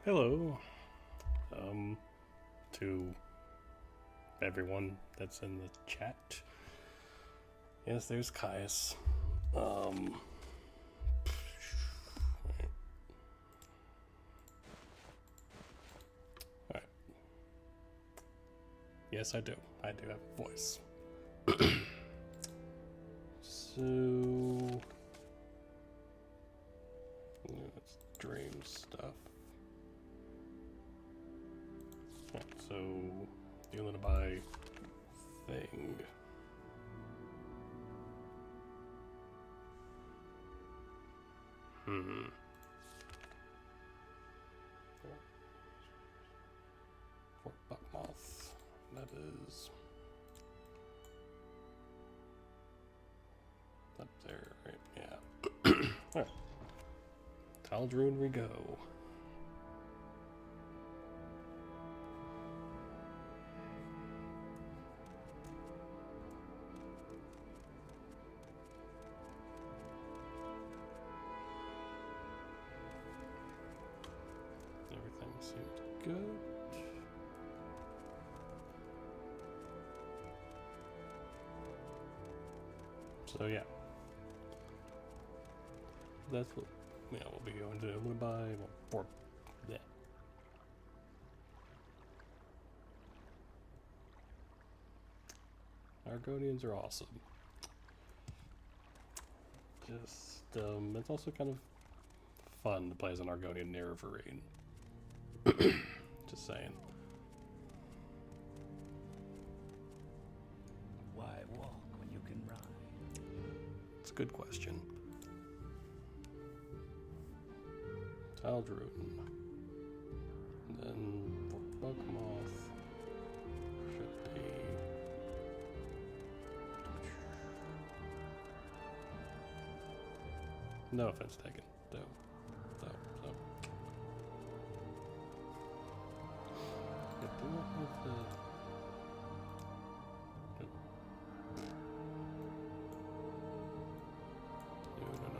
Hello, to everyone that's in the chat. Yes, there's Caius. Alright. Yes, I do. I do have a voice. So... let's dream stuff. Right, so... dealing to buy thing. For Buckmoth. That is... up there, right? Yeah. Alright. Taldrune we go. Everything seems good. So yeah. That's what we'll be going to buy for that. Argonians are awesome. Just it's also kind of fun to play as an Argonian near Vereen. Just saying. Why walk when you can ride? It's a good question. Taldrune. And then for Buckmoth should be... no offense taken. So. I do not have the...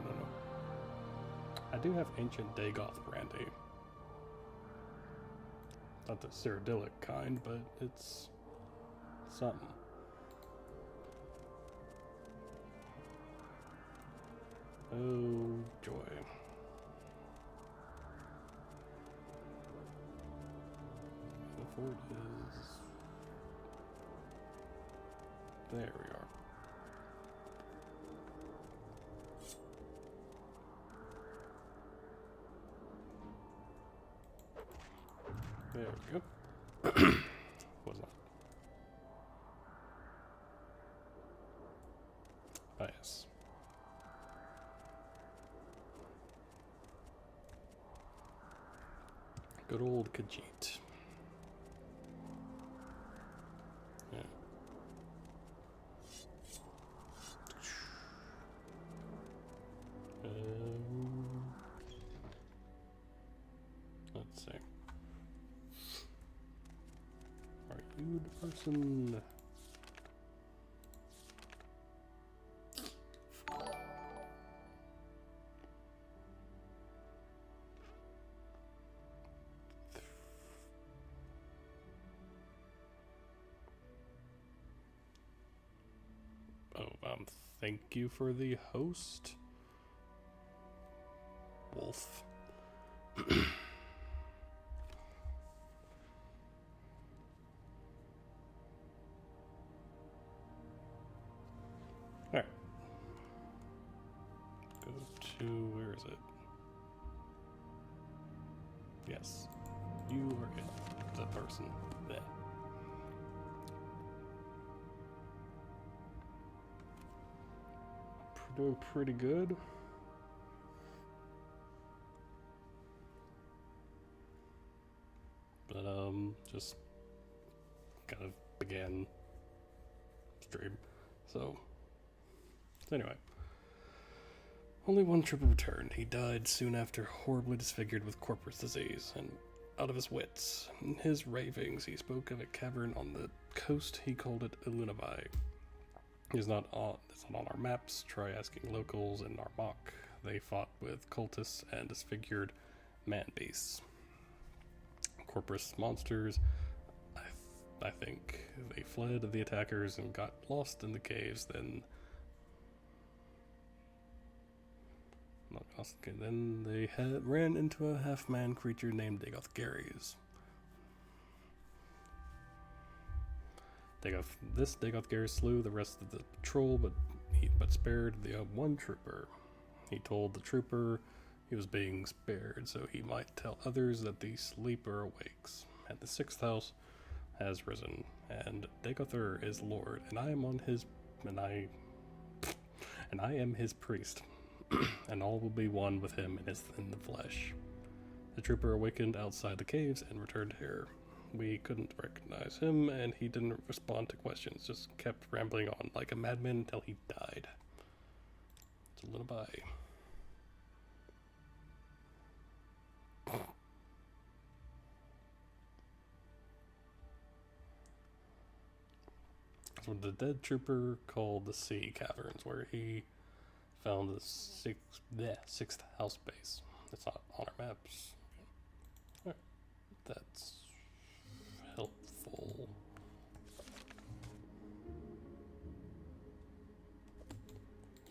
No. I do have Ancient Dagoth brandy. Not the Cyrodiilic kind, but it's something. Oh, joy. The fort is... there we are. There we go. Was not. Ah, yes. Good old Khajiit. Yeah. Let's see. Are you the person? Thank you for the host, Wolf. Alright. Go to, where is it? Yes. You are it, the person. There. Doing pretty good. But just kind of began stream. So anyway. Only one trip of return. He died soon after, horribly disfigured with corpus disease and out of his wits. In his ravings he spoke of a cavern on the coast. He called it Illunavi. It's not on our maps. Try asking locals in Narmak. They fought with cultists and disfigured man beasts. corpus monsters. I think they fled the attackers and got lost in the caves. Then they ran into a half-man creature named Dagoth Gary's. Dagoth Gary slew the rest of the patrol, but spared the one trooper. He told the trooper he was being spared, so he might tell others that the sleeper awakes. And the sixth house has risen, and Dagother is Lord, and I am his priest, and all will be one with him in the flesh. The trooper awakened outside the caves and returned here. We couldn't recognize him, and he didn't respond to questions, just kept rambling on like a madman until he died. It's a lullaby. So the dead trooper called the Sea Caverns, where he found the sixth house base. It's not on our maps. Alright, that's helpful.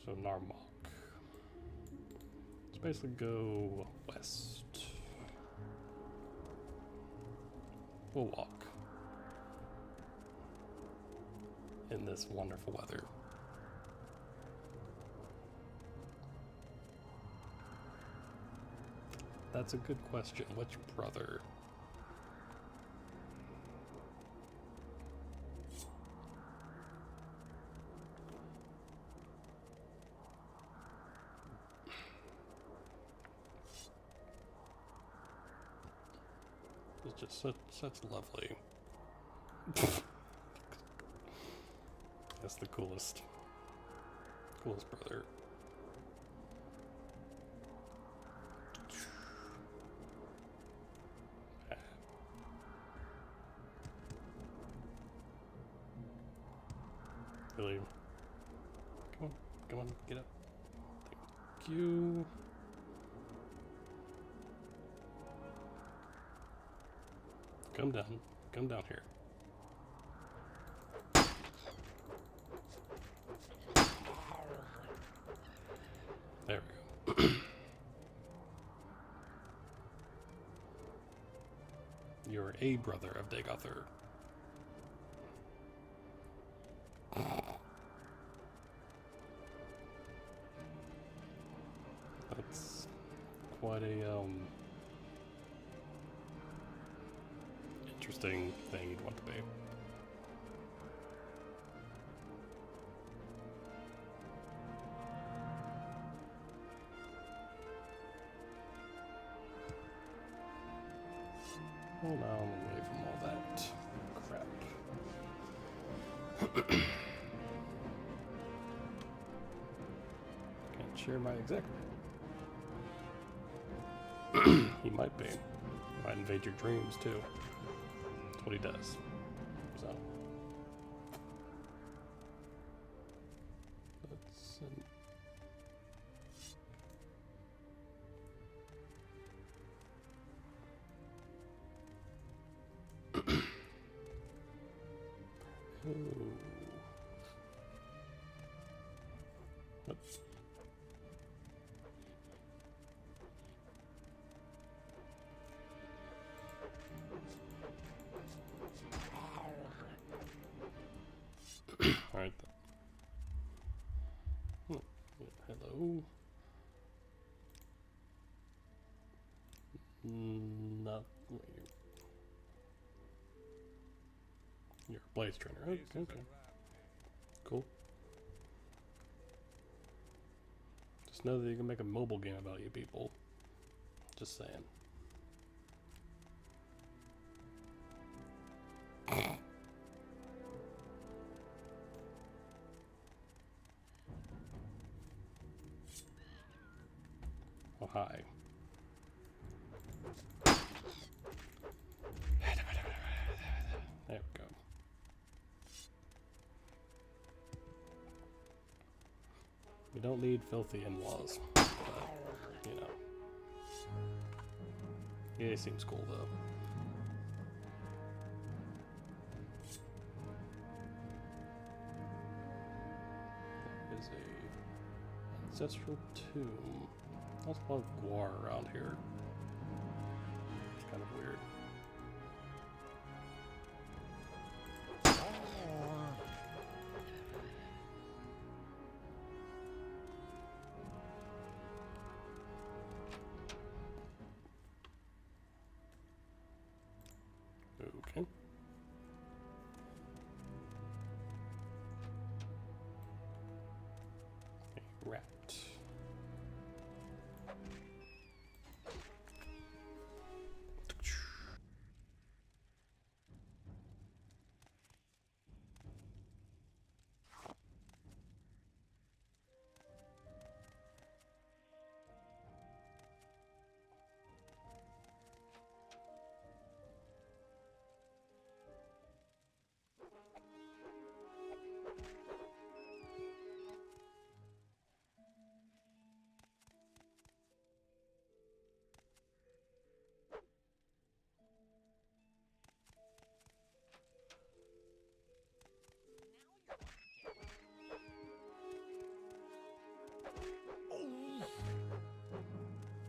So Narmok. Let's basically go west. We'll walk in this wonderful weather. That's a good question. Which brother? It's just such lovely. That's the coolest brother. Really? Come on, get up. Thank you. Come down here. There we go. You're a brother of Dagother. That's quite a interesting thing you'd want to be. Well, now I'm away from all that crap. Can't share my exec. He might be. He might invade your dreams too. That's what he does. So let's Oops. Alright then. Hello. Not you're a blaze trainer. Oh, okay. Cool. Just know that you can make a mobile game about you people. Just saying. Oh, hi. There we go. We don't need filthy in-laws, but, you know. Yeah, he seems cool, though. Ancestral tomb. There's a lot of guar around here. It's kind of weird. Okay. A rat.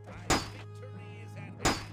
My victory is at hand.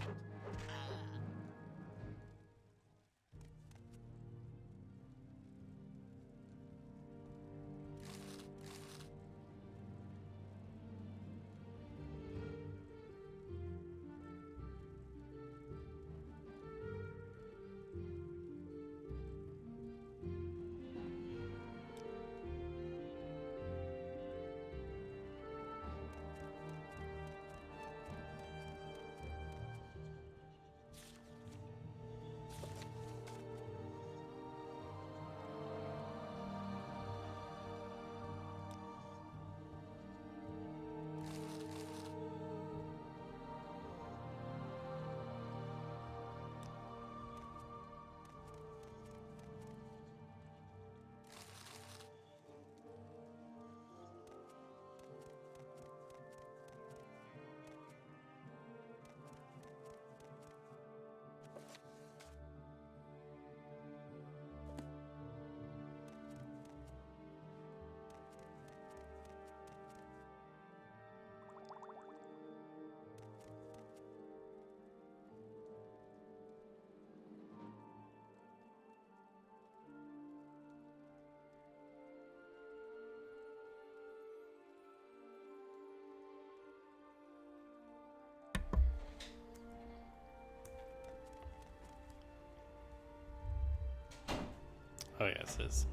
Oh yeah, it says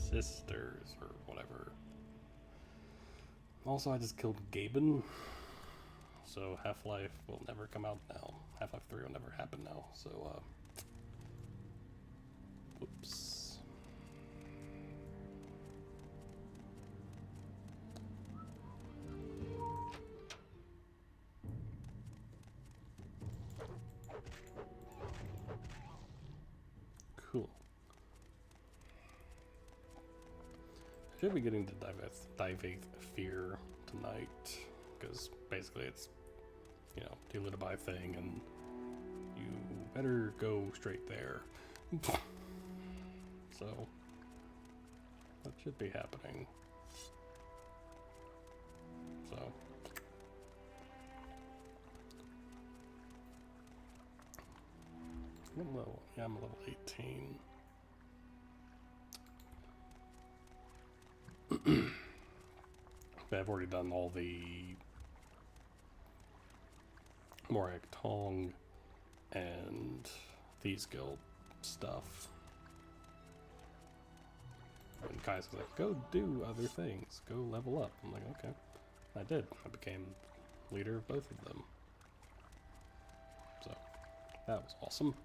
sisters or whatever. Also, I just killed Gaben, so Half-Life will never come out now. Half-Life 3 will never happen now, so, whoops. Cool. Should be getting to Divate Fear tonight, because basically it's, you know, deal with a buy thing, and you better go straight there. So, that should be happening. So, what level? Yeah, I'm level 18. But I've already done all the Morak Tong and Thieves Guild stuff. And Kai's like, go do other things. Go level up. I'm like, okay. I did. I became leader of both of them. So, that was awesome.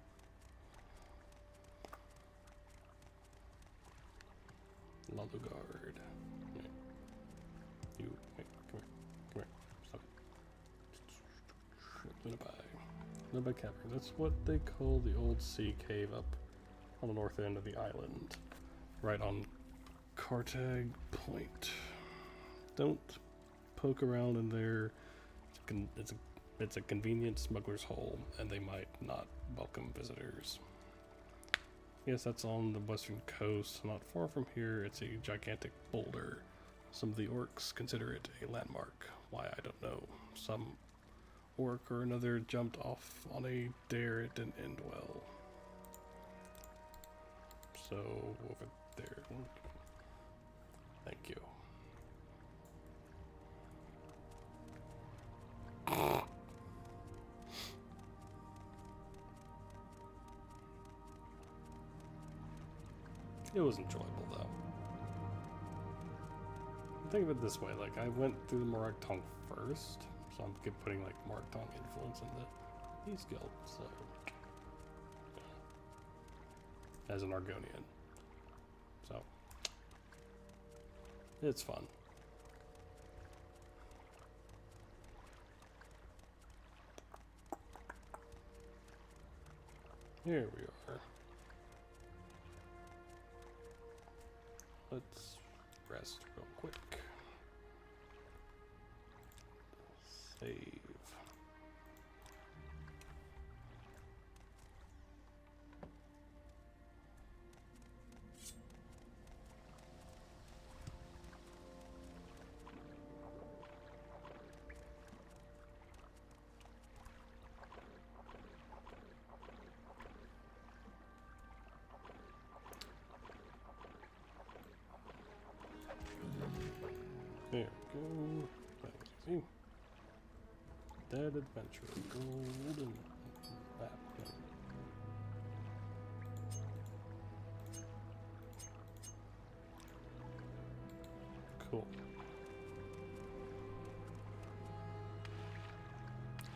Lulugard. You, wait, come here. Stop it. Lunaby Cavern. That's what they call the old sea cave up on the north end of the island. Right on Cartag Point. Don't poke around in there. It's a convenient smuggler's hole, and they might not welcome visitors. Yes, that's on the western coast. Not far from here, it's a gigantic boulder Some of the orcs consider it a landmark. Why, I don't know. Some orc or another jumped off on a dare, it didn't end well. So, over there. Thank you. It was enjoyable, though. Think of it this way, like, I went through the Morag first, so I'm putting, like, Morag influence into these guilds, so... yeah. As an Argonian. So... it's fun. Here we are. Let's rest real quick. Save. There we go. That was easy. Dead adventure. Golden map. Cool.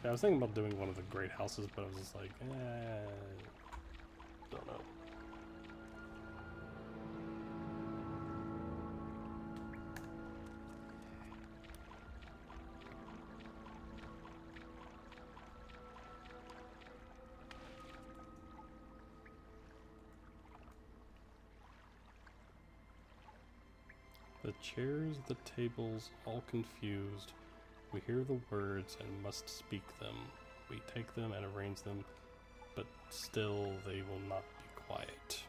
Yeah, I was thinking about doing one of the great houses, but I was just like, don't know. The chairs, the tables, all confused. We hear the words and must speak them. We take them and arrange them, but still they will not be quiet.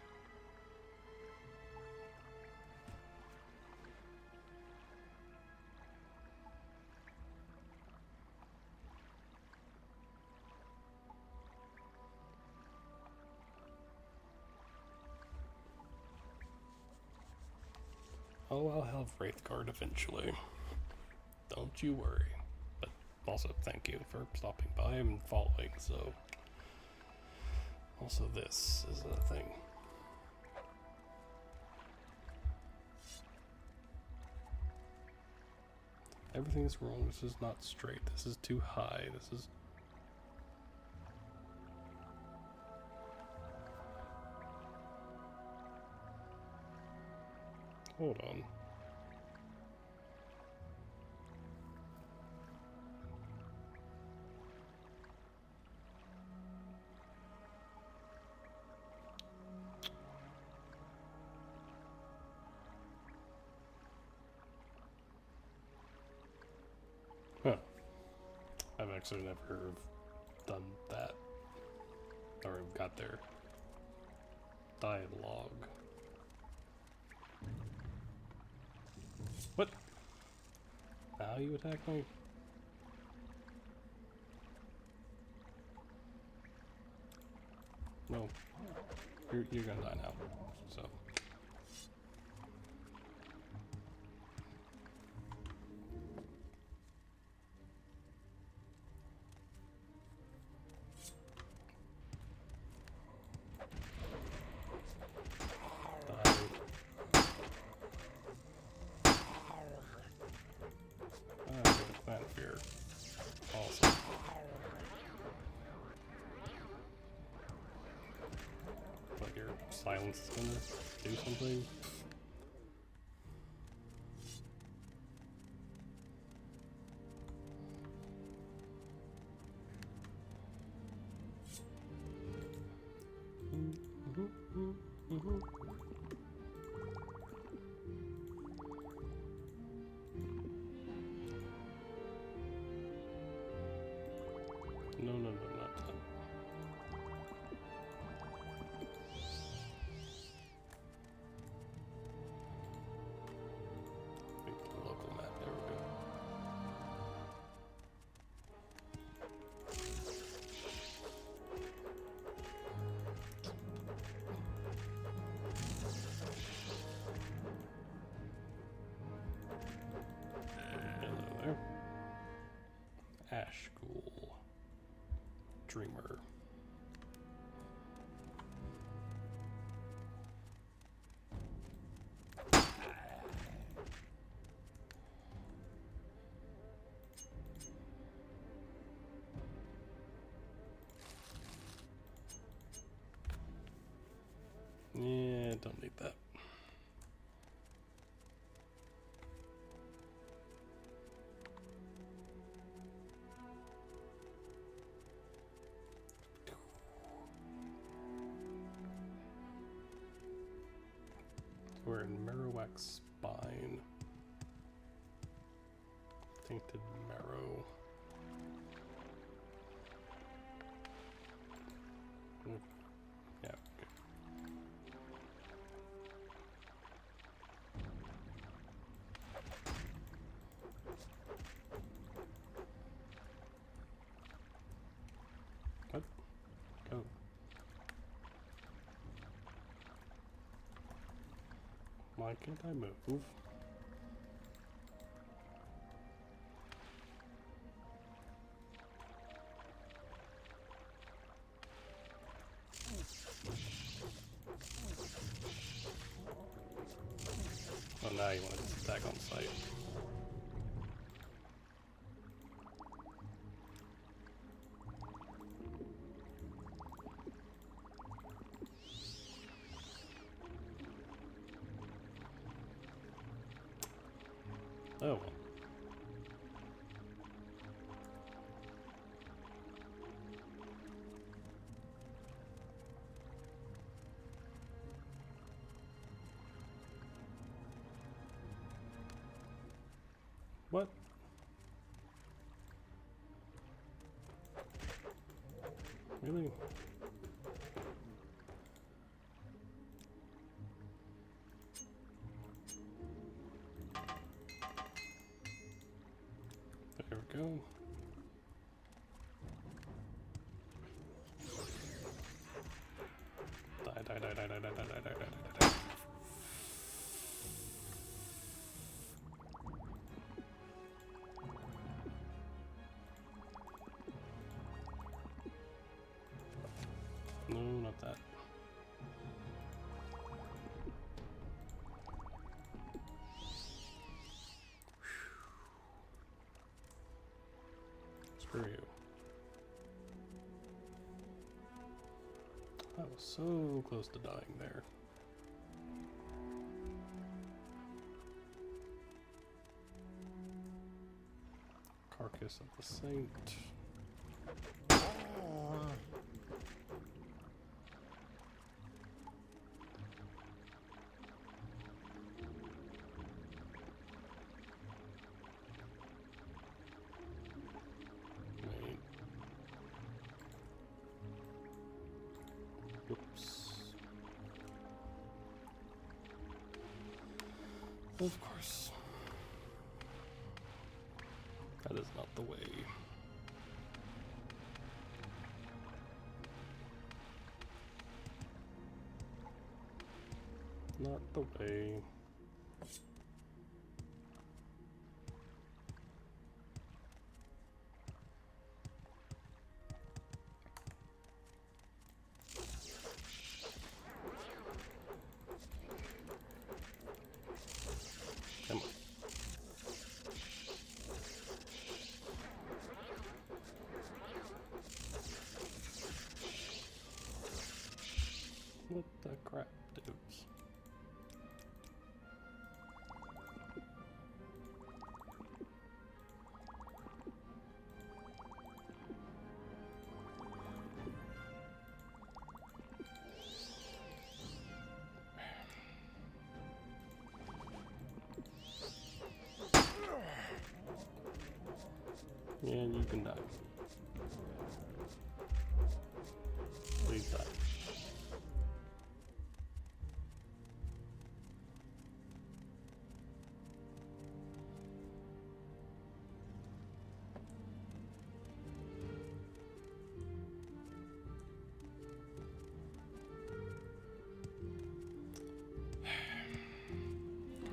Oh, I'll have Wraithguard eventually. Don't you worry. But also, thank you for stopping by and following, so... also, this is a thing. Everything's wrong. This is not straight. This is too high. This is... hold on. Huh. I've actually never done that. Or got their dialogue. What? Now you attack me? No. You're gonna die now. So. Fear. Awesome. But your silence is gonna do something. No, not that. Wait, Dreamer. Yeah, don't need that. We're in Marrowak Spine. Tainted Marrow. Yeah, okay. What? Go. Why can't I move? Oh, now you want to just attack on sight. Oh well. What? Really? There we go. Die, die, die, die, die, die, die, die, die, die, die. No, not that. Screw you. I was so close to dying there. Carcass of the Saint. Wait. Oops. Of course. That is not the way. Not the way. Come on. What the crap, dudes? And you can die. Please die.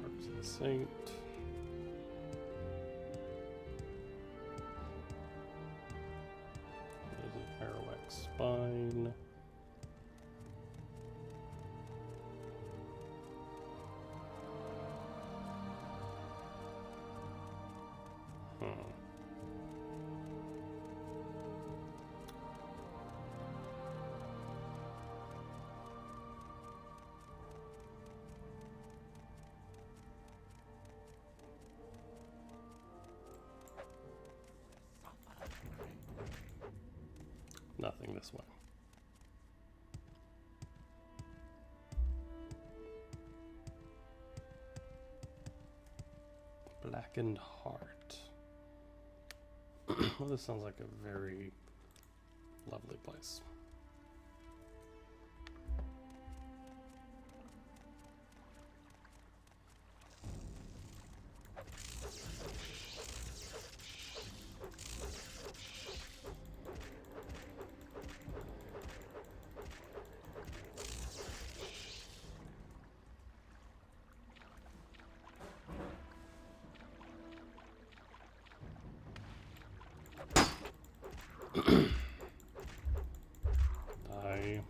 Carcass of the Saint. There's a Marrowak Fine. Nothing this way. Blackened Heart. Well, this sounds like a very lovely place. Die.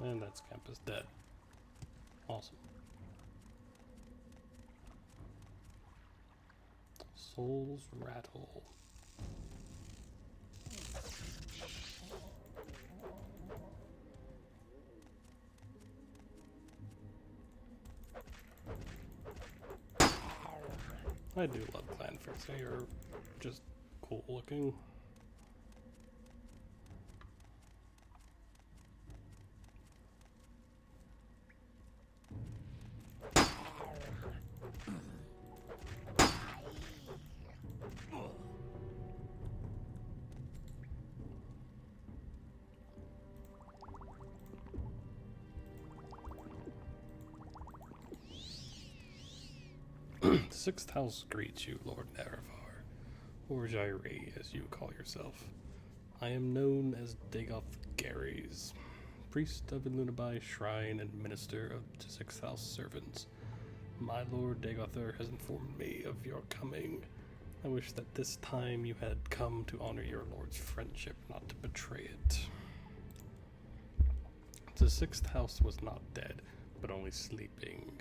And that scamp is dead. Awesome. Soul's Rattle. I do love clanfish. They are just cool looking. Sixth house greets you, Lord Nerevar, or Jairi, as you call yourself. I am known as Dagoth Gares, priest of Ilunabai Shrine and minister of the Sixth House servants. My Lord Dagother has informed me of your coming. I wish that this time you had come to honor your Lord's friendship, not to betray it. The Sixth House was not dead, but only sleeping.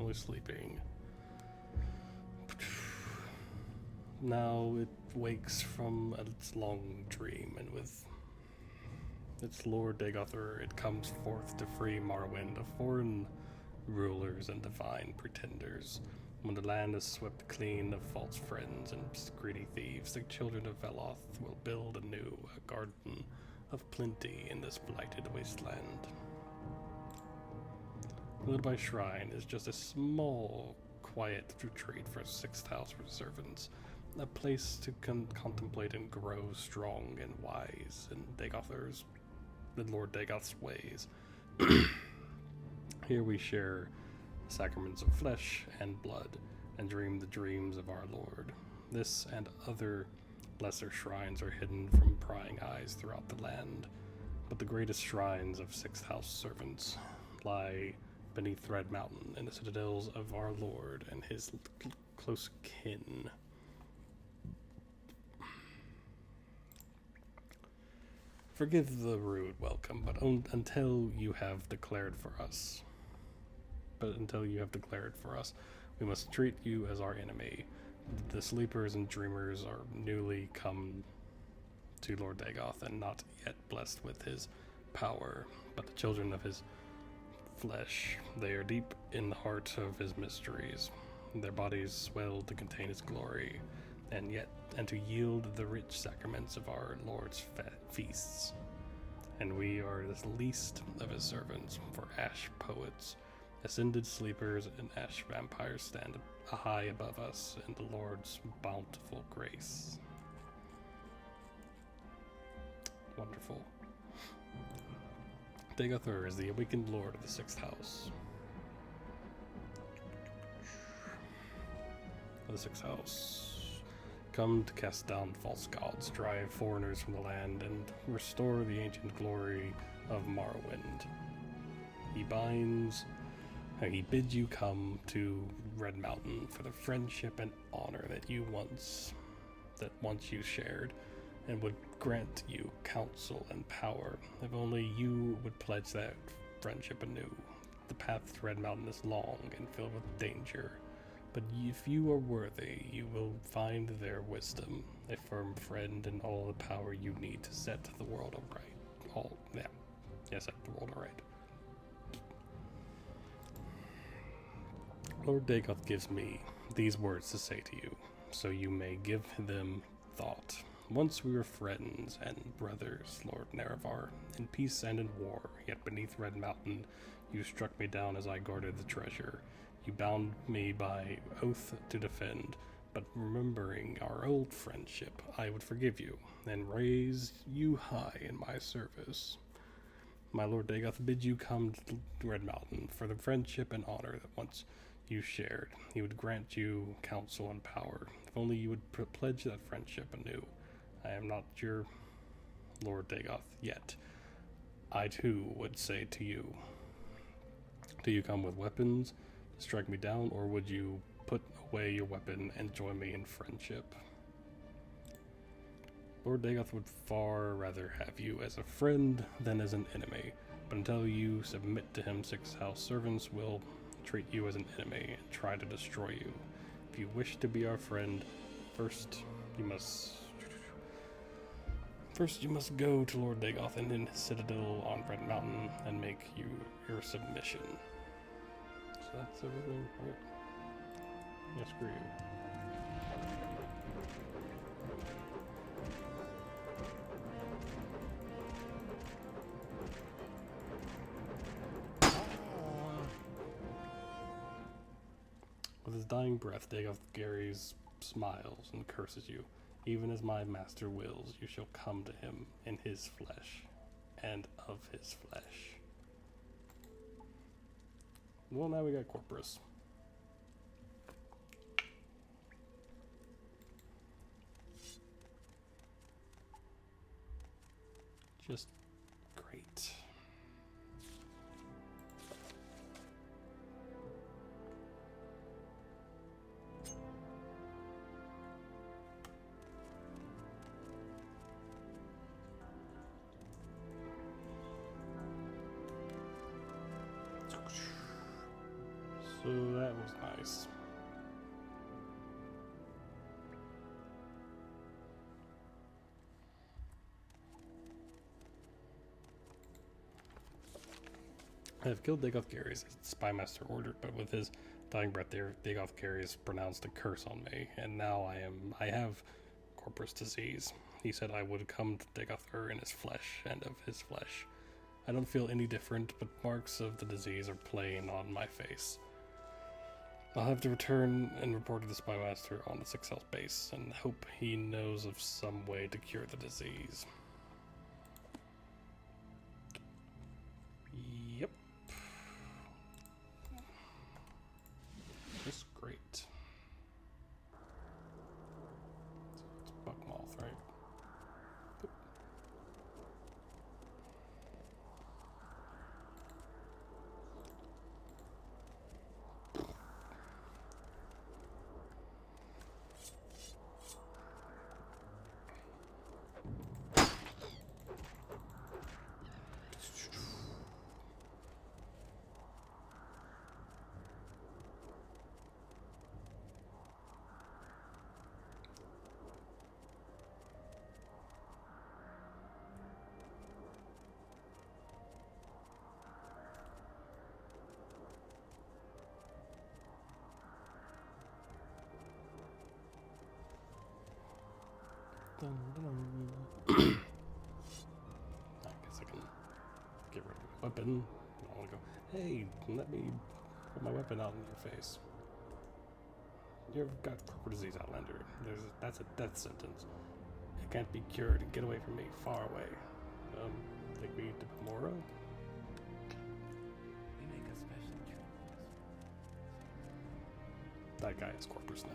Only sleeping. Now it wakes from its long dream, and with its Lord Dagother, it comes forth to free Morrowind of foreign rulers and divine pretenders. When the land is swept clean of false friends and greedy thieves, the children of Veloth will build anew a garden of plenty in this blighted wasteland. Ilunabai Shrine is just a small, quiet retreat for Sixth House servants, a place to contemplate and grow strong and wise in Dagother's, the Lord Dagoth's ways. Here we share sacraments of flesh and blood, and dream the dreams of our Lord. This and other lesser shrines are hidden from prying eyes throughout the land, but the greatest shrines of Sixth House servants lie beneath Red Mountain in the citadels of our Lord and his close kin. Forgive the rude welcome, but until you have declared for us, we must treat you as our enemy. The sleepers and dreamers are newly come to Lord Dagoth and not yet blessed with his power, but the children of his flesh. They are deep in the heart of his mysteries. Their bodies swell to contain his glory, and to yield the rich sacraments of our Lord's feasts. And we are the least of his servants, for ash poets, ascended sleepers, and ash vampires stand high above us in the Lord's bountiful grace. Wonderful. Dagothur is the awakened lord of the sixth house. The sixth house. Come to cast down false gods, drive foreigners from the land, and restore the ancient glory of Morrowind. He bids you come to Red Mountain for the friendship and honor that once you shared, and would grant you counsel and power, if only you would pledge that friendship anew. The path to Red Mountain is long and filled with danger, but if you are worthy, you will find their wisdom, a firm friend, and all the power you need to set the world aright. Set the world aright. Lord Dagoth gives me these words to say to you, so you may give them thought. Once we were friends and brothers, Lord Nerevar, in peace and in war, yet beneath Red Mountain you struck me down as I guarded the treasure. You bound me by oath to defend, but remembering our old friendship, I would forgive you, and raise you high in my service. My Lord Dagoth bids you come to Red Mountain for the friendship and honor that once you shared. He would grant you counsel and power, if only you would pledge that friendship anew. I am not your Lord Dagoth yet. I too would say to you, do you come with weapons to strike me down, or would you put away your weapon and join me in friendship? Lord Dagoth would far rather have you as a friend than as an enemy, but until you submit to him, sixth house servants will treat you as an enemy and try to destroy you. If you wish to be our friend, first you must go to Lord Dagoth and in his citadel on Red Mountain and make your submission. So that's everything, right? Yeah, screw you. With his dying breath, Dagoth Gary's smiles and curses you. Even as my master wills, you shall come to him in his flesh, and of his flesh. Well, now we got Corpus. Just great. So that was nice. I have killed Dagoth Gary as Spymaster ordered, but with his dying breath there, Dagoth Gary has pronounced a curse on me, and now I have Corpus disease. He said I would come to Dagoth in his flesh and of his flesh. I don't feel any different, but marks of the disease are plain on my face. I'll have to return and report to the Spymaster on the 6th House base, and hope he knows of some way to cure the disease. Yep. Just great. So it's Buckmoth, right? Boop. Dun, dun, dun. I guess I can get rid of my weapon. I want to go, hey, let me put my weapon out in your face. You've got corporate disease, Outlander. That's a death sentence. It can't be cured. Get away from me. Far away. Take me to Morrow? We make a special treat. That guy is corpus now.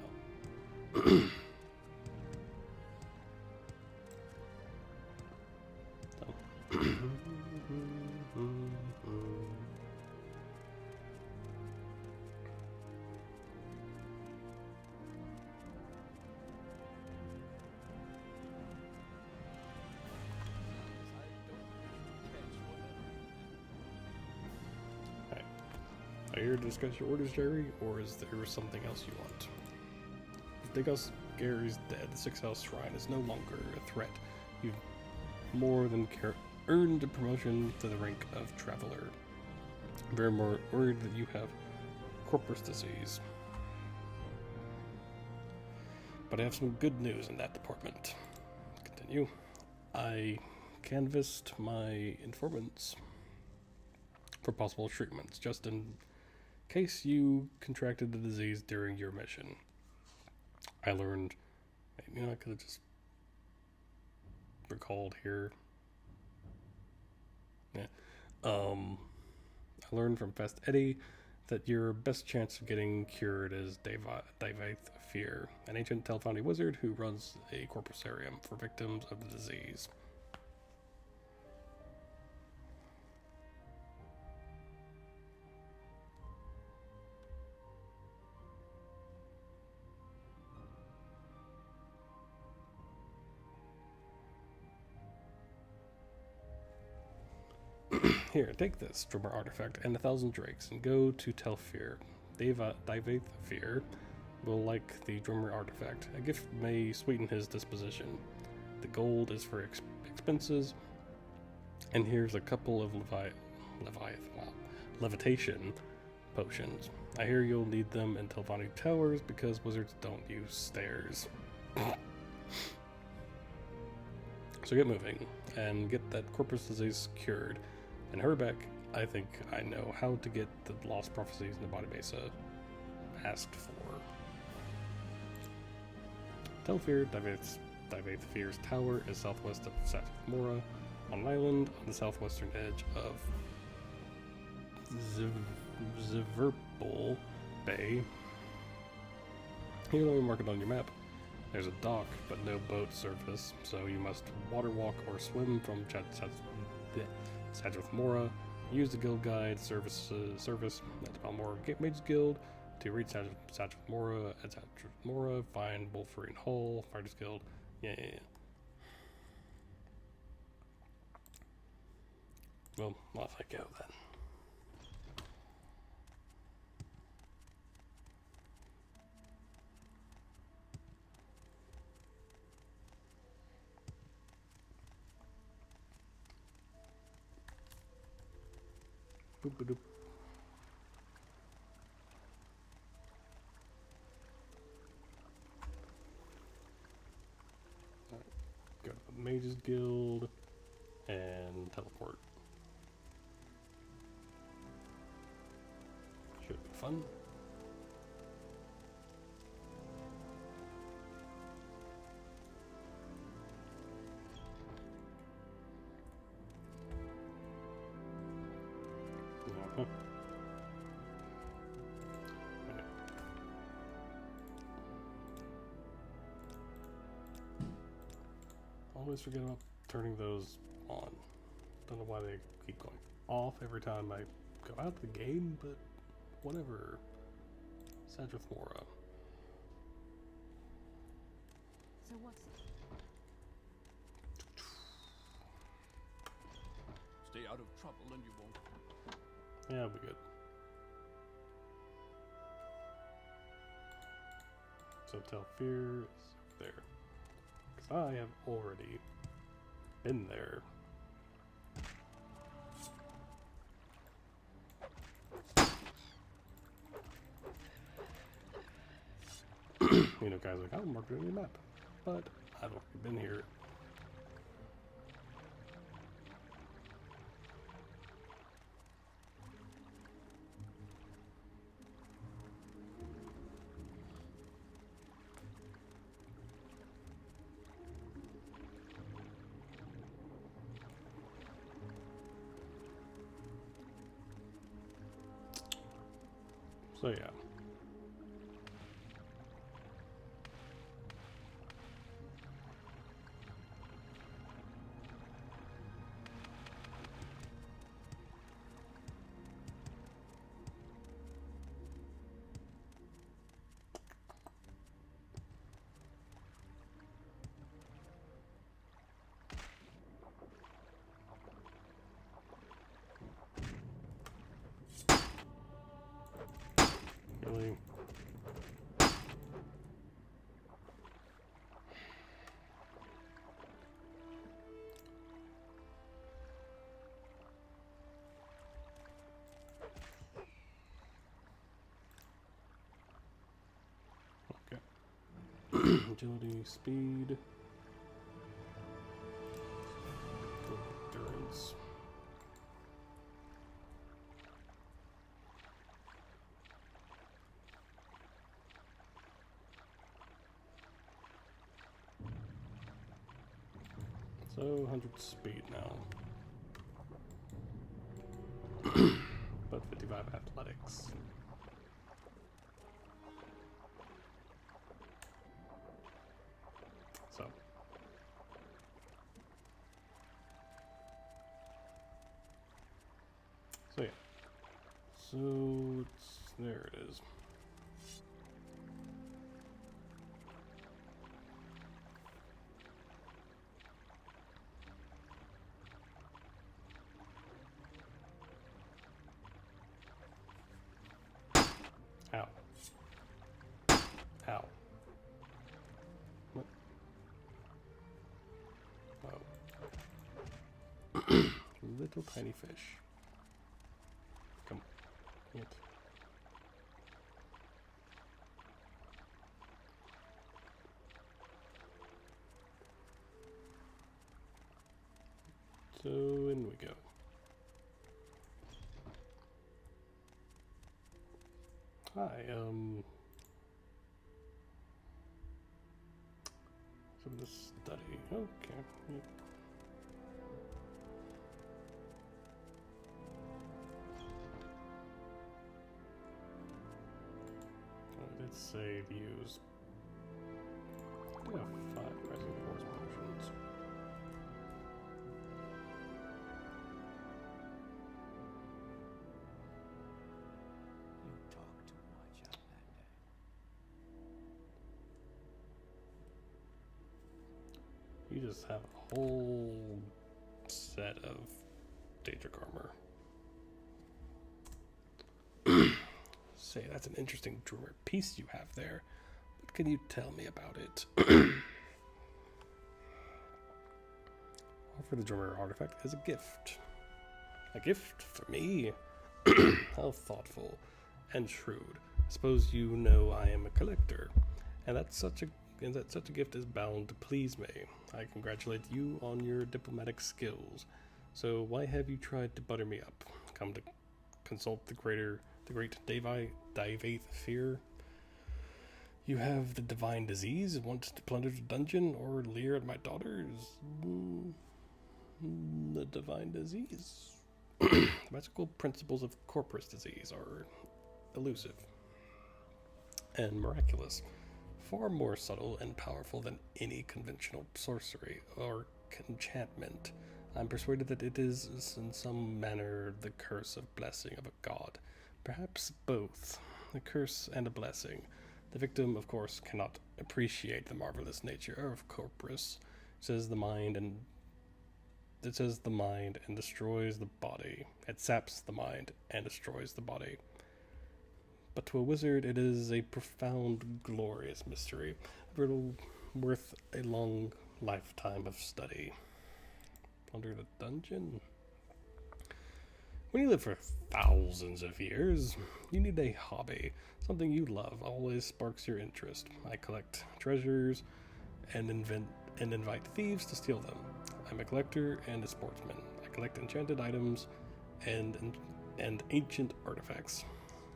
Are you here to discuss your orders, Jerry, or is there something else you want? Digos Gary's dead. The Six House Shrine is no longer a threat. You've more than earned a promotion to the rank of Traveler. I'm very more worried that you have corpus disease. But I have some good news in that department. Continue. I canvassed my informants for possible treatments, just in case you contracted the disease during your mission. I learned, I could have just recalled here. Yeah. I learned from Fast Eddie that your best chance of getting cured is Divaith Fear, an ancient Telfani wizard who runs a corpusarium for victims of the disease. Here, take this drummer artifact and 1,000 drakes and go to Telfir. Divaith Fear will like the drummer artifact. A gift may sweeten his disposition. The gold is for expenses. And here's a couple of levitation potions. I hear you'll need them in Telvanni Towers because wizards don't use stairs. So get moving and get that corpus disease cured. And hurry back. I think I know how to get the lost prophecies in the Body Mesa asked for. Telfir, Divaith Fear's tower is southwest of Satrithmora, on an island on the southwestern edge of Zverpol Bay. Here, let me mark it on your map. There's a dock, but no boat service, so you must water walk or swim from Satrithmora. Use the guild guide service at the Balmora Mages Guild to reach Satrithmora. At Satrithmora, find Wolverine Hall, Fighters Guild. Yeah. Well, off I go then. Boop-a-doop. Alright, go to the Mages Guild and teleport. Should be fun. Uh-huh. Always forget about turning those on. Don't know why they keep going off every time I go out of the game, but whatever. Satrithmora. So what's it? Stay out of trouble and you won't. Yeah, we'll be good. So Telfir is over there. Because I have already been there. Guys like, I'll mark it on your map. But I've already been here. So yeah. Really? Okay. Agility, speed, endurance. So 100 speed now. But 55 athletics. So yeah. So there it is. Ow. Ow. What? Oh. Little tiny fish. Come on. Eat. So in we go. Hi, some of the study. Okay. Yeah. Let's say use. Yeah, 5 rising force potions. You talk too much, Outlander. You just have a whole set of Daedric armor. Say, that's an interesting drummer piece you have there. What can you tell me about it? Offer the drummer artifact as a gift. A gift for me? How thoughtful and shrewd. I suppose you know I am a collector, and that such a gift is bound to please me. I congratulate you on your diplomatic skills. So why have you tried to butter me up? Come to consult the great Davaith Fear? You have the divine disease and want to plunder the dungeon or leer at my daughters? The divine disease. The magical principles of corpus disease are elusive and miraculous, far more subtle and powerful than any conventional sorcery or enchantment. I'm persuaded that it is in some manner the curse of blessing of a god. Perhaps both, a curse and a blessing. The victim, of course, cannot appreciate the marvelous nature of corpus. It says the mind and destroys the body. It saps the mind and destroys the body. But to a wizard, it is a profound, glorious mystery, a riddle worth a long lifetime of study. Plunder the dungeon? When you live for thousands of years, you need a hobby. Something you love always sparks your interest. I collect treasures and invent and invite thieves to steal them. I'm a collector and a sportsman. I collect enchanted items and ancient artifacts.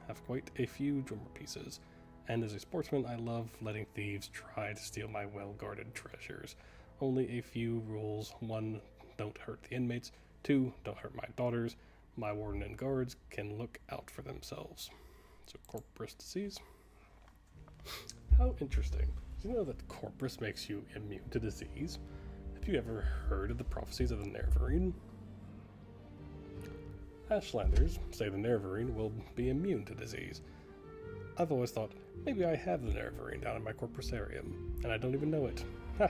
Have quite a few drummer pieces. And as a sportsman, I love letting thieves try to steal my well-guarded treasures. Only a few rules. 1, don't hurt the inmates. 2, don't hurt my daughters. My warden and guards can look out for themselves. So, corporate disease. How interesting. Did you know that corpus makes you immune to disease? Have you ever heard of the prophecies of the Nerevarine? Ashlanders say the Nerevarine will be immune to disease. I've always thought, maybe I have the Nerevarine down in my corpusarium, and I don't even know it. Ha!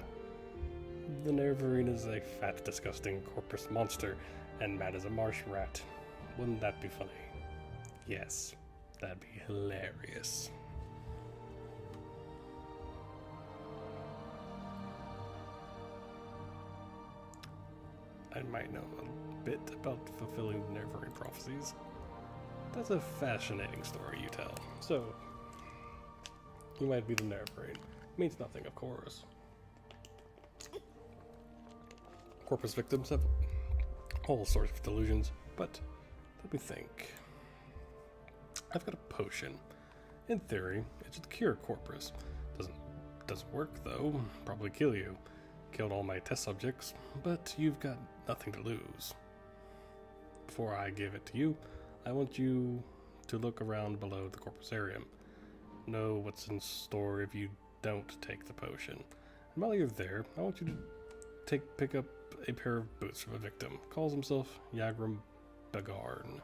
The Nerevarine is a fat, disgusting corpus monster, and Matt is a marsh rat. Wouldn't that be funny? Yes, that'd be hilarious. I might know a bit about fulfilling Nerevarine prophecies. That's a fascinating story you tell. So, you might be the Nerevarine. Means nothing, of course. Corpus victims have all sorts of delusions, but let me think. I've got a potion. In theory, it should cure corpus. Doesn't work though. Probably kill you. Killed all my test subjects, but you've got nothing to lose. Before I give it to you, I want you to look around below the corpusarium. Know what's in store if you don't take the potion. And while you're there, I want you to pick up a pair of boots from a victim. Calls himself Yagram Bagarn.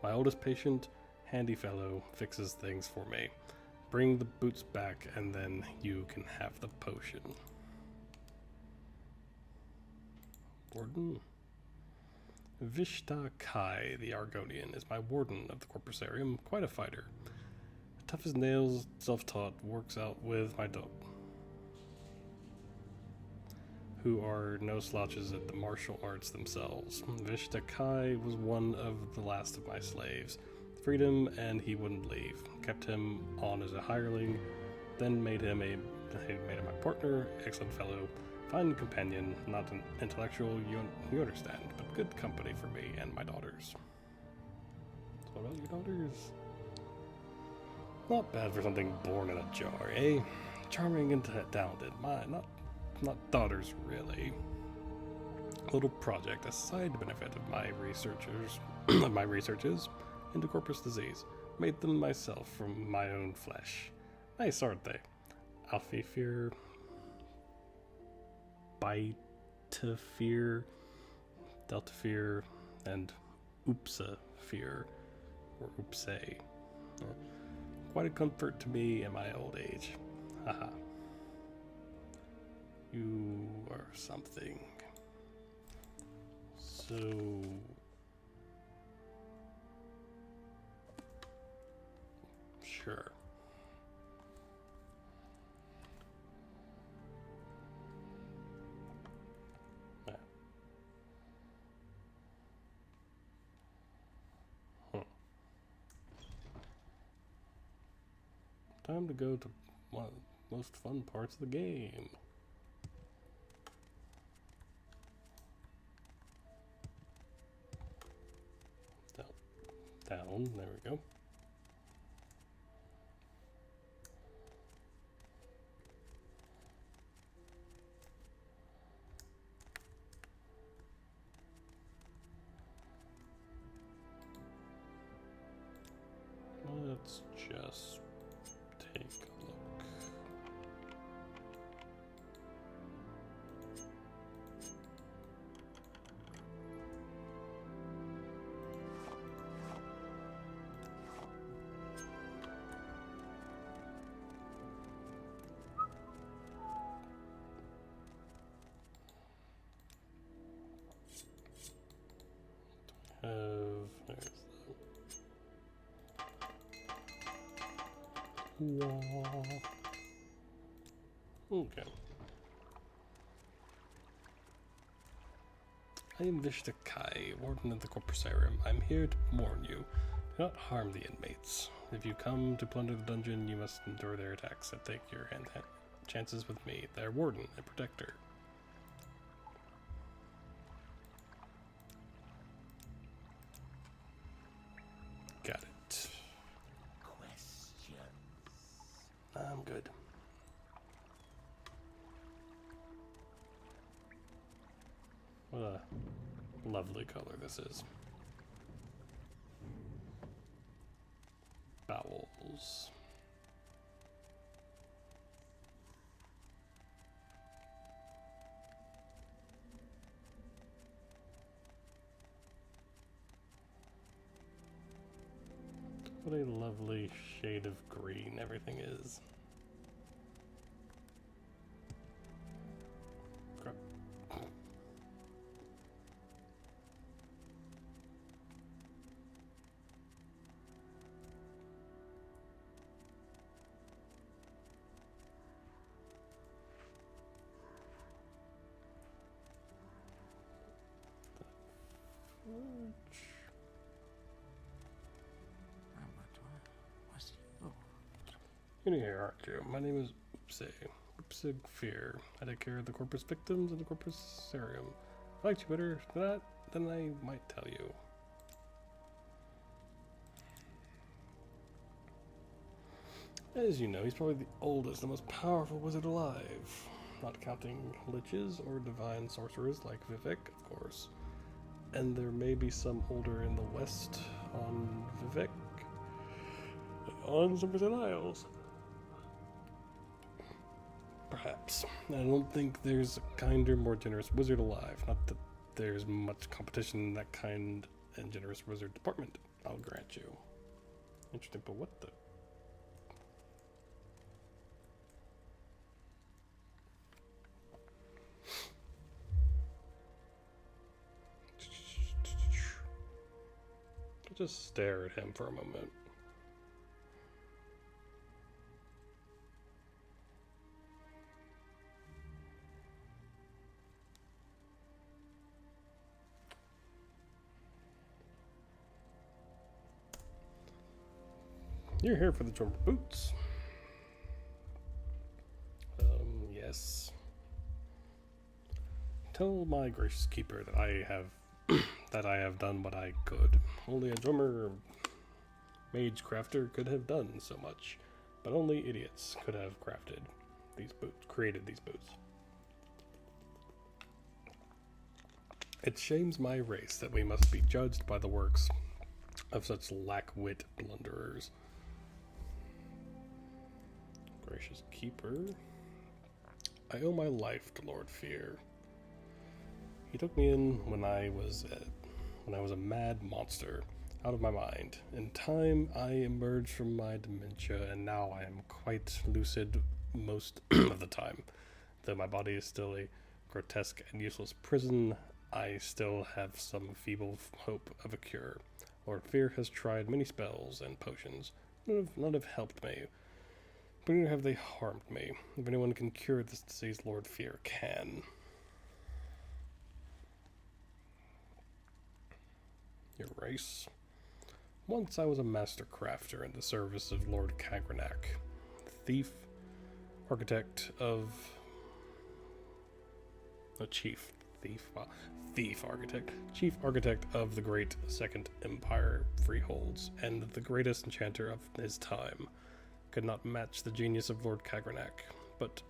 My oldest patient, handy fellow, fixes things for me. Bring the boots back, and then you can have the potion. Warden? Vishta Kai, the Argonian, is my warden of the corpusarium. Quite a fighter. Tough as nails, self-taught, works out with my dog, who are no slouches at the martial arts themselves. Vishta Kai was one of the last of my slaves. Freed him, and he wouldn't leave. Kept him on as a hireling, then made him my partner, excellent fellow, fine companion, not an intellectual, you understand, but good company for me and my daughters. So what about your daughters? Not bad for something born in a jar, eh? Charming and talented. Not daughters, really. A little project, a side benefit of my researches into corpus disease. Made them myself from my own flesh. Nice, aren't they? Alphafear, Bitafear, Deltafear, and Oopsafear, or Oopsay. Quite a comfort to me in my old age. Haha. You are something. So... Sure. Yeah. Time to go to one of the most fun parts of the game. Down, there we go. Let's just take a look. There's Wah. Okay. I am Vishta Kai, warden of the corpusarium. I'm here to warn you. Do not harm the inmates. If you come to plunder the dungeon, you must endure their attacks and take your chances with me, their warden and protector. Got it. Questions. I'm good. What a lovely color this is. Bowels. What a lovely shade of green everything is. Crap. What's you? You're new here, aren't you? My name is Oopsig Fear. I take care of the corpus victims and the corpus cerium. I liked you better than that, then I might tell you. As you know, he's probably the oldest and most powerful wizard alive. Not counting liches or divine sorcerers like Vivek, of course. And there may be some older in the west on Vivek, on Somerset Isles. Perhaps. I don't think there's a kinder, more generous wizard alive. Not that there's much competition in that kind and generous wizard department, I'll grant you. Interesting, but what the... I'll just stare at him for a moment. You're here for the Jormer boots. Yes. Tell my gracious keeper that I have that I have done what I could. Only a drummer mage crafter could have done so much, but only idiots could have crafted these boots, created these boots. It shames my race that we must be judged by the works of such lack-wit blunderers. Gracious keeper, I owe my life to Lord Fear. He took me in when I was a mad monster, out of my mind. In time, I emerged from my dementia, and now I am quite lucid most of the time. Though my body is still a grotesque and useless prison, I still have some feeble hope of a cure. Lord Fear has tried many spells and potions. None have helped me, but neither have they harmed me. If anyone can cure this disease, Lord Fear can. Your race? Once I was a master crafter in the service of Lord Kagranak, thief, architect of... Thief architect. Chief architect of the great Second Empire freeholds, and the greatest enchanter of his time. Could not match the genius of Lord Kagranak, but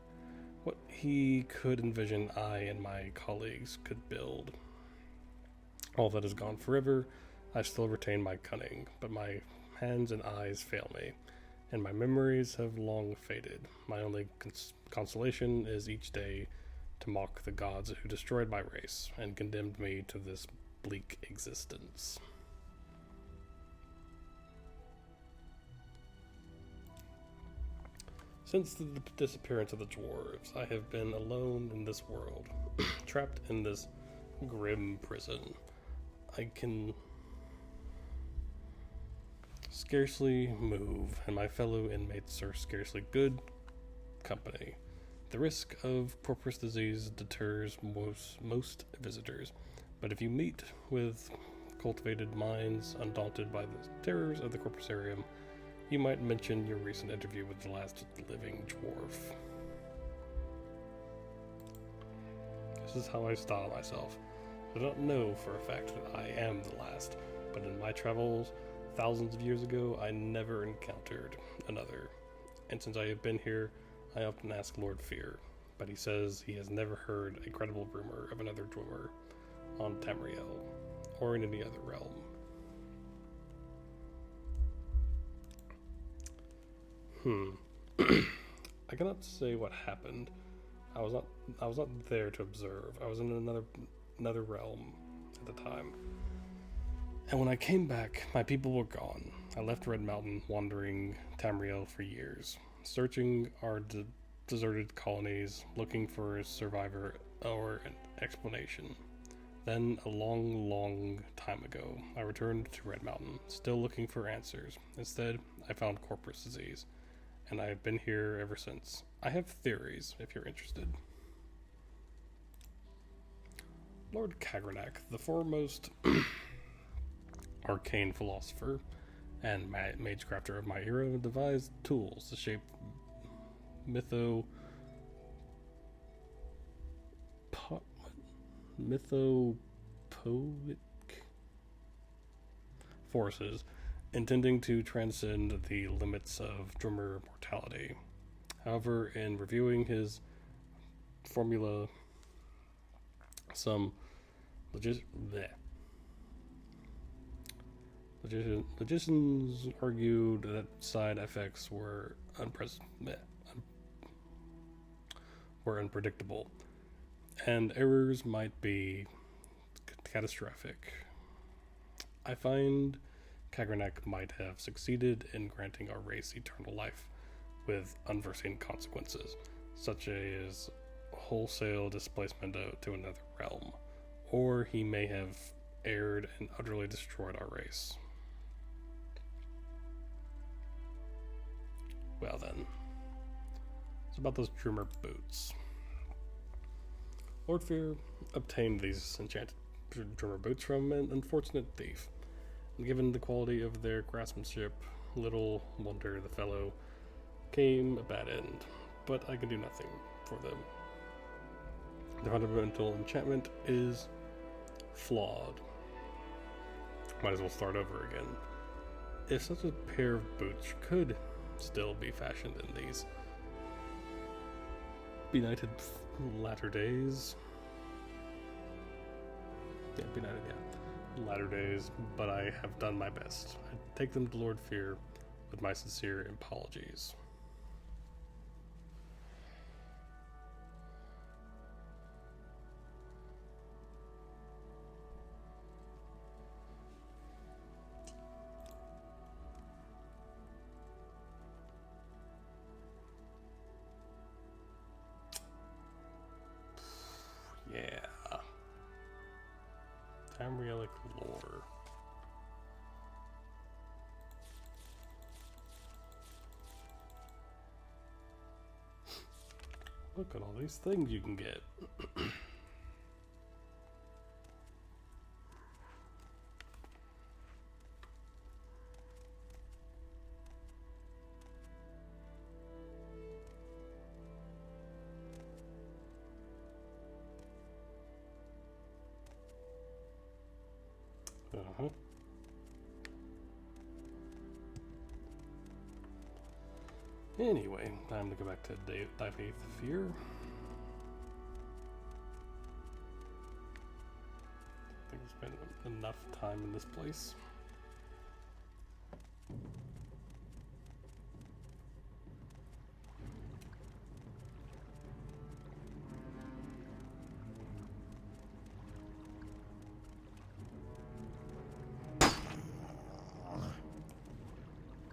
what he could envision, I and my colleagues could build. All that is gone forever. I still retain my cunning, but my hands and eyes fail me, and my memories have long faded. My only consolation is each day to mock the gods who destroyed my race and condemned me to this bleak existence. Since the disappearance of the dwarves, I have been alone in this world, trapped in this grim prison. I can scarcely move, and my fellow inmates are scarcely good company. The risk of corpus disease deters most visitors, but if you meet with cultivated minds undaunted by the terrors of the corpusarium, you might mention your recent interview with the last living dwarf. This is how I style myself. I don't know for a fact that I am the last, but in my travels, thousands of years ago, I never encountered another. And since I have been here, I often ask Lord Fear, but he says he has never heard a credible rumor of another Dwemer on Tamriel, or in any other realm. I cannot say what happened. I was not there to observe. I was in another realm at the time. And when I came back, my people were gone. I left Red Mountain, wandering Tamriel for years, searching our deserted colonies, looking for a survivor or an explanation. Then, a long, long time ago, I returned to Red Mountain, still looking for answers. Instead, I found Corpus disease, and I have been here ever since. I have theories, if you're interested. Lord Kagranak, the foremost arcane philosopher and magecrafter of my era, devised tools to shape mythopoeic forces, intending to transcend the limits of Dwemer mortality. However, in reviewing his formula, some logicians argued that side effects were unpredictable, and errors might be catastrophic. I find Kagranak might have succeeded in granting our race eternal life with unforeseen consequences, such as wholesale displacement to another realm, or he may have erred and utterly destroyed our race. Well then, it's about those Dwemer boots. Lord Fear obtained these enchanted Dwemer boots from an unfortunate thief, and given the quality of their craftsmanship, little wonder the fellow came a bad end, but I can do nothing for them. The fundamental enchantment is flawed. Might as well start over again. If such a pair of boots could still be fashioned in these benighted latter days. Latter days, but I have done my best. I take them to Lord Fear with my sincere apologies. Yeah. Tamrielic lore. Look at all these things you can get. Uh-huh. Anyway, time to go back to Dive Faith Fear. I think we spent enough time in this place.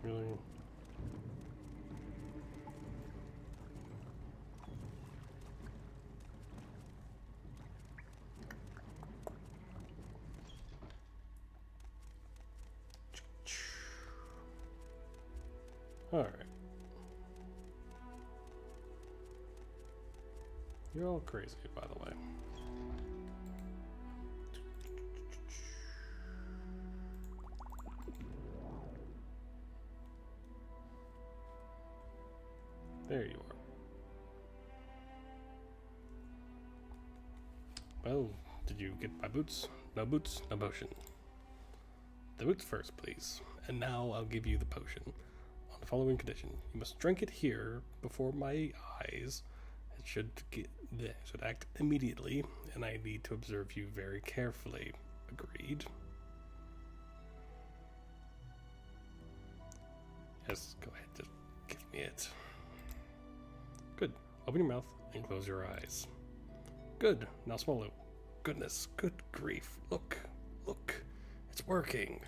Really? All right. You're all crazy, by the way. There you are. Well, did you get my boots? No boots, no potion. The boots first, please. And now I'll give you the potion. On the following condition. You must drink it here before my eyes. It should act immediately, and I need to observe you very carefully. Agreed? Yes, go ahead, just give me it. Good. Open your mouth and close your eyes. Good. Now swallow. Goodness, good grief. Look. It's working.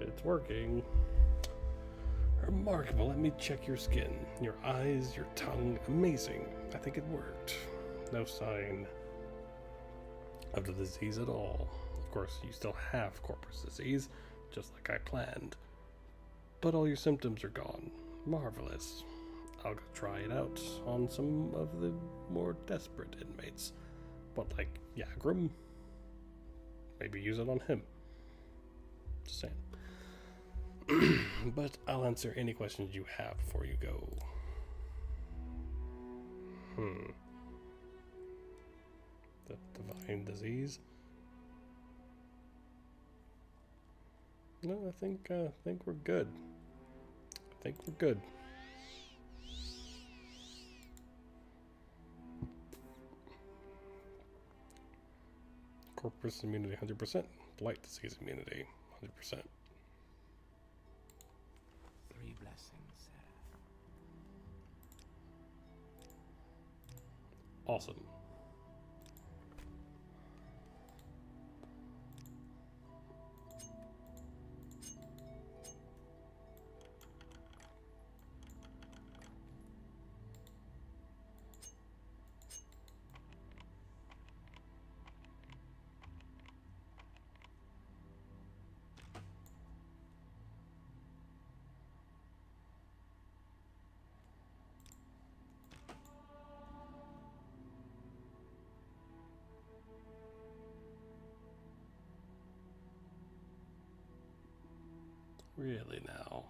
It's working. Remarkable. Let me check your skin. Your eyes, your tongue. Amazing. I think it worked. No sign of the disease at all. Of course, you still have corpus disease, just like I planned. But all your symptoms are gone. Marvelous. I'll go try it out on some of the more desperate inmates. What, like Yagram? Maybe use it on him. Just saying. But I'll answer any questions you have before you go. The divine disease? No, I think we're good. I think we're good. Corpus immunity 100%. Blight disease immunity 100%. 3 blessings. Awesome. Really now?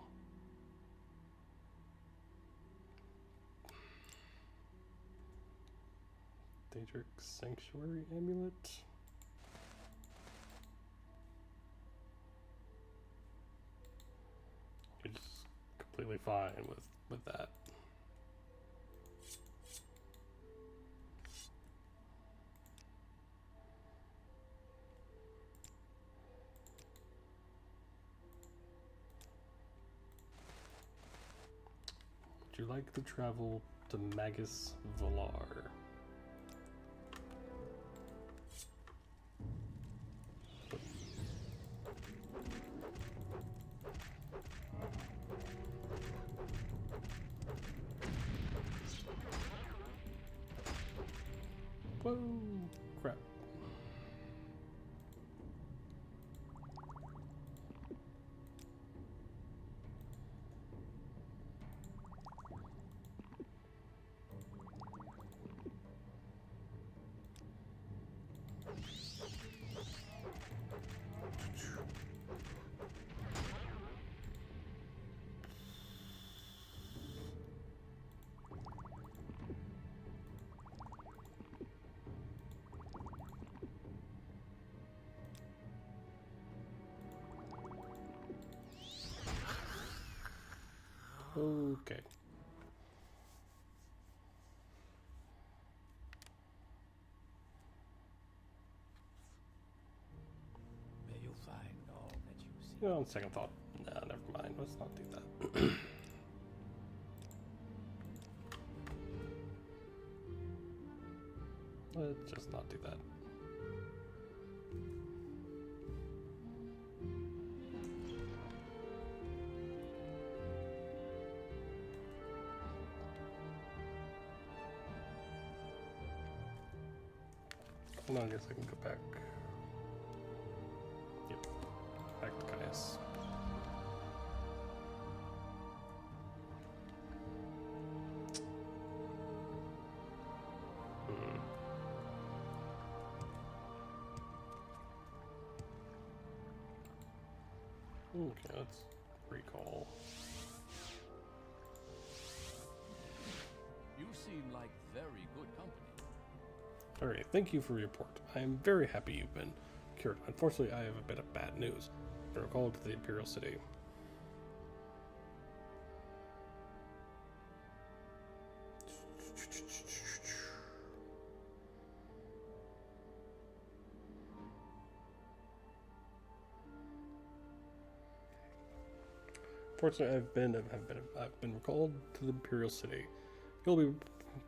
Daedric Sanctuary Amulet? You're just completely fine with that. Would you like to travel to Magus Valar? Whoa, crap. Okay. May you find all that you seek. You know, on second thought, nah, never mind. Let's not do that. Let's just not do that. Hold on, I guess I can go back. Yep, back to Caius. Okay, let's recall. You seem like very good company. Alright, thank you for your report. I am very happy you've been cured. Unfortunately, I have a bit of bad news. Been recalled to the Imperial City. Fortunately, I've been recalled to the Imperial City. You'll be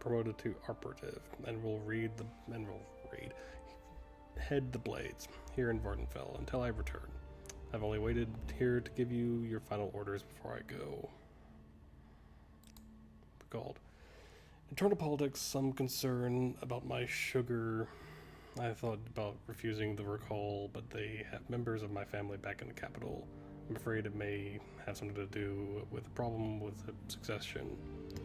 promoted to operative, and will head the Blades here in Vardenfell until I return. I've only waited here to give you your final orders before I go. Recalled. Internal politics, some concern about my sugar. I thought about refusing the recall, but they have members of my family back in the capital. I'm afraid it may have something to do with a problem with the succession.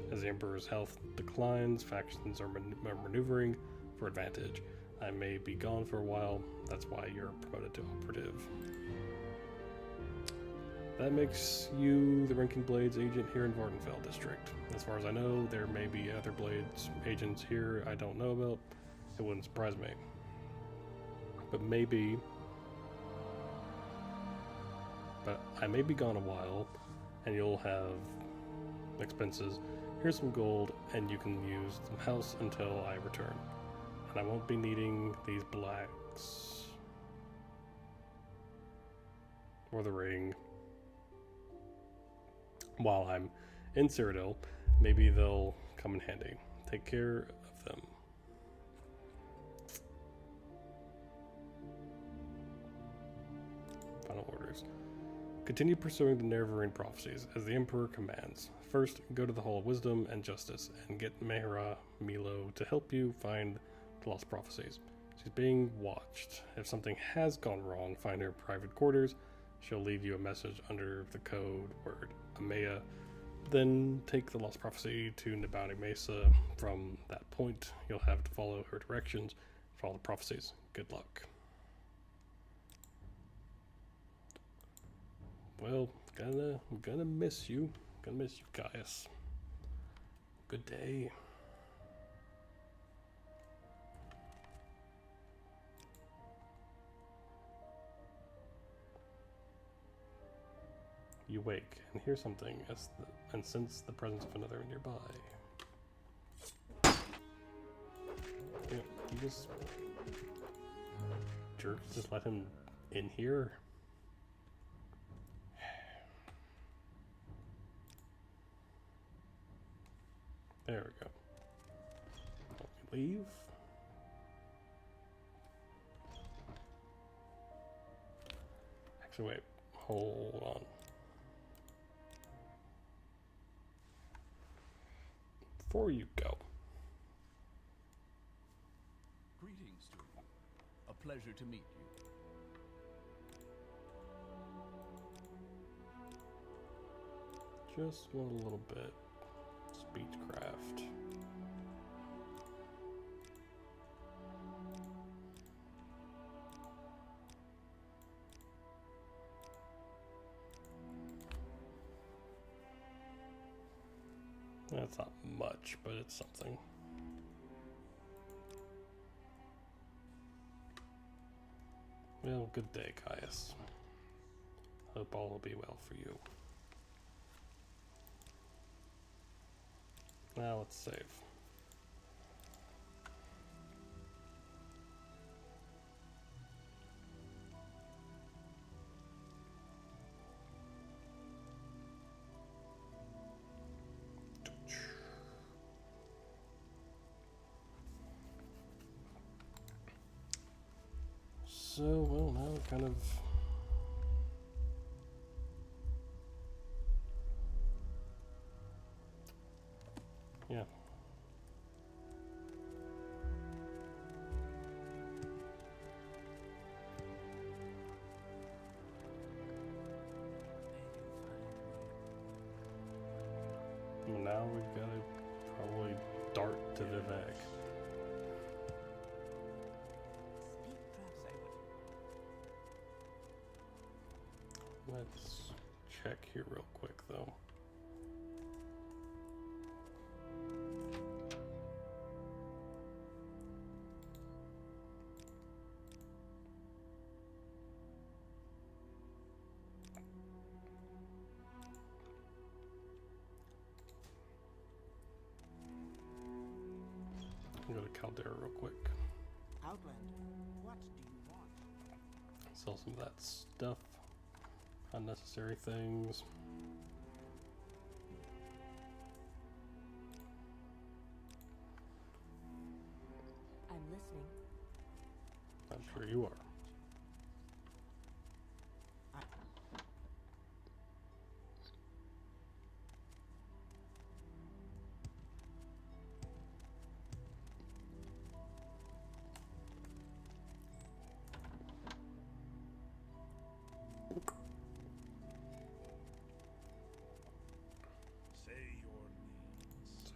As the Emperor's health declines, factions are maneuvering for advantage. I may be gone for a while. That's why you're promoted to operative. That makes you the ranking Blades agent here in Vardenfell district. As far as I know, there may be other Blades agents here I don't know about. It wouldn't surprise me. But I may be gone a while, and you'll have expenses. Here's some gold, and you can use the house until I return. And I won't be needing these blacks. Or the ring. While I'm in Cyrodiil, maybe they'll come in handy. Take care of them. Final orders. Continue pursuing the Nerevarine prophecies as the Emperor commands. First, go to the Hall of Wisdom and Justice and get Mehra Milo to help you find the lost prophecies. She's being watched. If something has gone wrong, find her private quarters. She'll leave you a message under the code word Amaya. Then take the lost prophecy to Nabani Mesa. From that point, you'll have to follow her directions for all the prophecies. Good luck. Well, gonna miss you. Gonna miss you, Caius. Good day. You wake and hear something and sense the presence of another nearby. Yeah, you just jerks just let him in here. There we go. Leave. Actually, wait. Hold on. Before you go. Greetings, student. A pleasure to meet you. Just want a little bit. Speechcraft. That's not much, but it's something. Well, good day, Caius. Hope all will be well for you. Now let's save. So, well, now kind of... Yeah. Well, now we've got to probably dart to Vivek. Let's check here real quick, though. Go to Caldera real quick. Outlander, what do you want? Sell some of that stuff. Unnecessary things. I'm listening. I'm sure you are.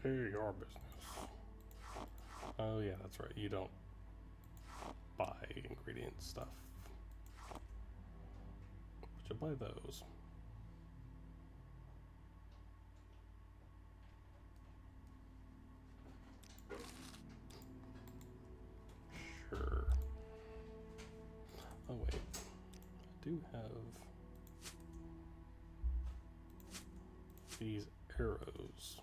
Say your business. Oh yeah, that's right. You don't buy ingredient stuff. But you buy those. Sure. Oh wait. I do have these arrows.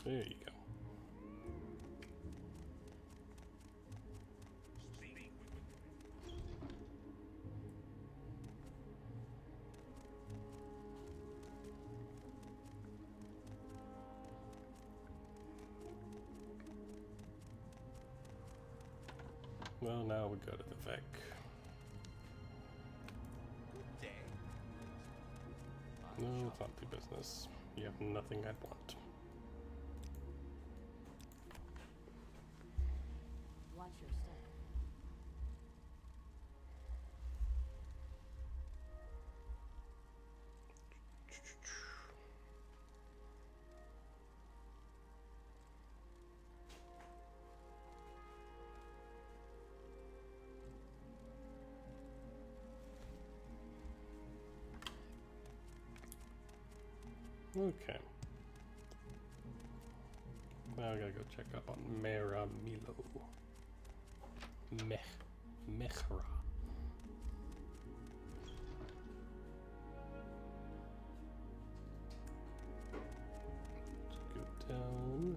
There you go. Well, now we go to the Vic. Good day. No, it's not the business. You have nothing I'd want. Watch your step. Okay. Now I gotta go check up on Mera Milo. Mehra. Let's go down.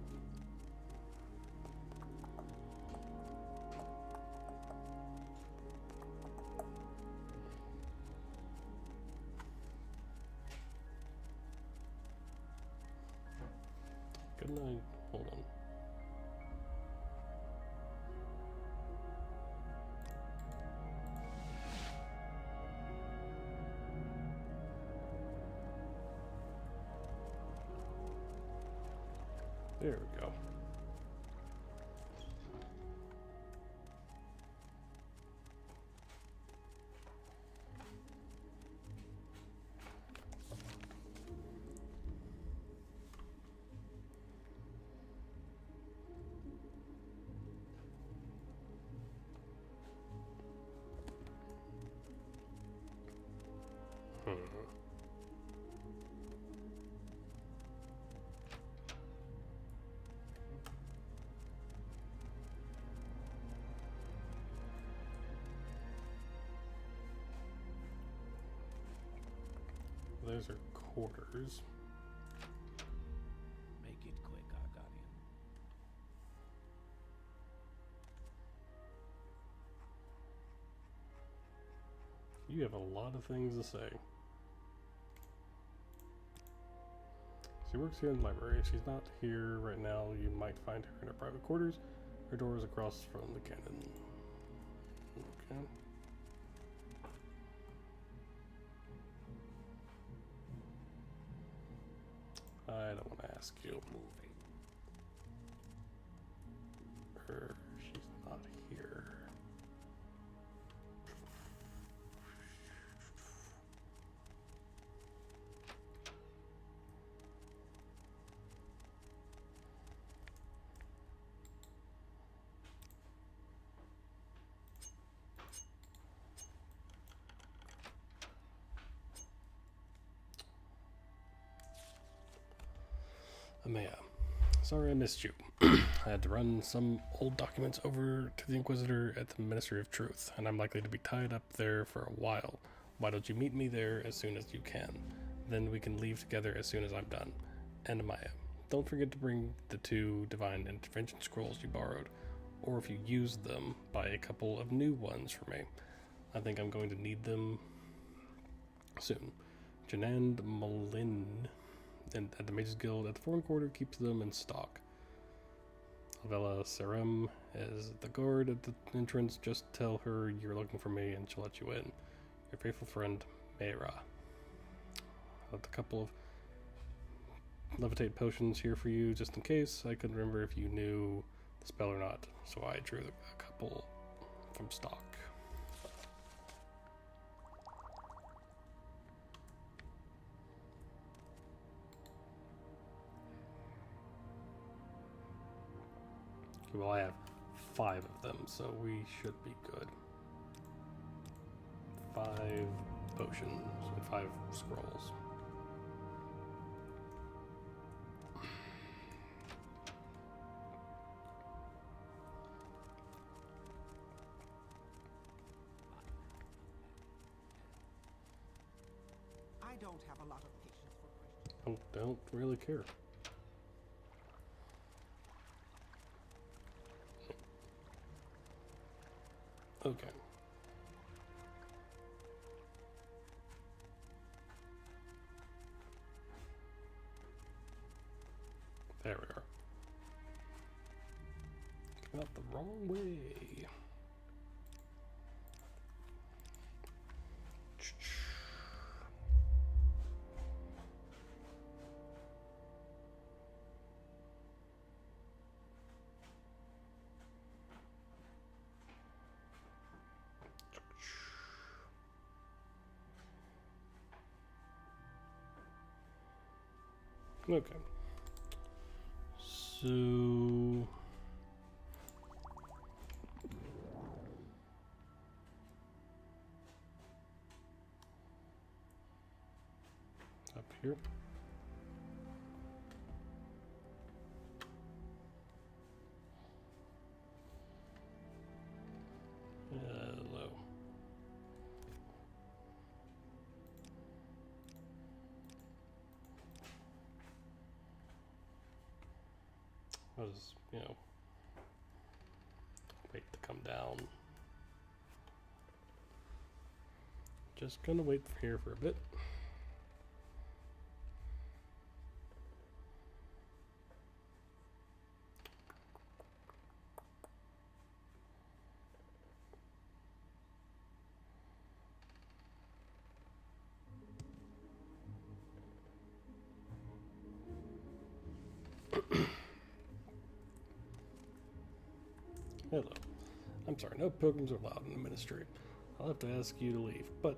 Good night. Hold on. There we go. Those are quarters. Make it quick, Argonian. You have a lot of things to say. She works here in the library. She's not here right now. You might find her in her private quarters. Her door is across from the cannon. Okay. I don't want to ask you. Moving. She's not here. Amaya, sorry I missed you. I had to run some old documents over to the Inquisitor at the Ministry of Truth, and I'm likely to be tied up there for a while. Why don't you meet me there as soon as you can? Then we can leave together as soon as I'm done. And Amaya, don't forget to bring the 2 Divine Intervention Scrolls you borrowed, or if you use them, buy a couple of new ones for me. I think I'm going to need them soon. Janand Malin and at the Mages Guild at the Foreign Quarter keeps them in stock. Alvela Serem is the guard at the entrance. Just tell her you're looking for me and she'll let you in. Your faithful friend, Mayra. I left a couple of levitate potions here for you just in case. I couldn't remember if you knew the spell or not, so I drew a couple from stock. Well, I have 5 of them, so we should be good. 5 potions and 5 scrolls. I don't have a lot of patience for questions. Don't really care. Okay. There we are. Came out the wrong way. Okay. So up here. Hello. I'll just, wait to come down. Just gonna wait here for a bit. Hello. I'm sorry, no pilgrims are allowed in the ministry. I'll have to ask you to leave, but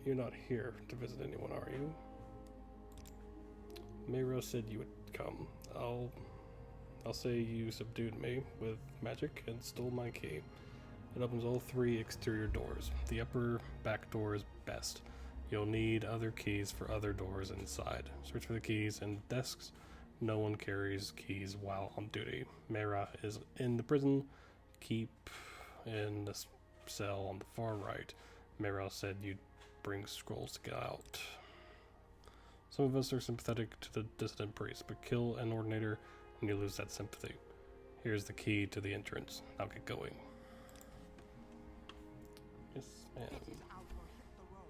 you're not here to visit anyone, are you? Mayro said you would come. I'll say you subdued me with magic and stole my key. It opens all 3 exterior doors. The upper back door is best. You'll need other keys for other doors inside. Search for the keys in desks. No one carries keys while on duty. Mayra is in the prison. Keep in the cell on the far right. Mayra said you'd bring scrolls to get out. Some of us are sympathetic to the dissident priest, but kill an ordinator and you lose that sympathy. Here's the key to the entrance. Now get going. Yes, ma'am. Get it out or hit the road.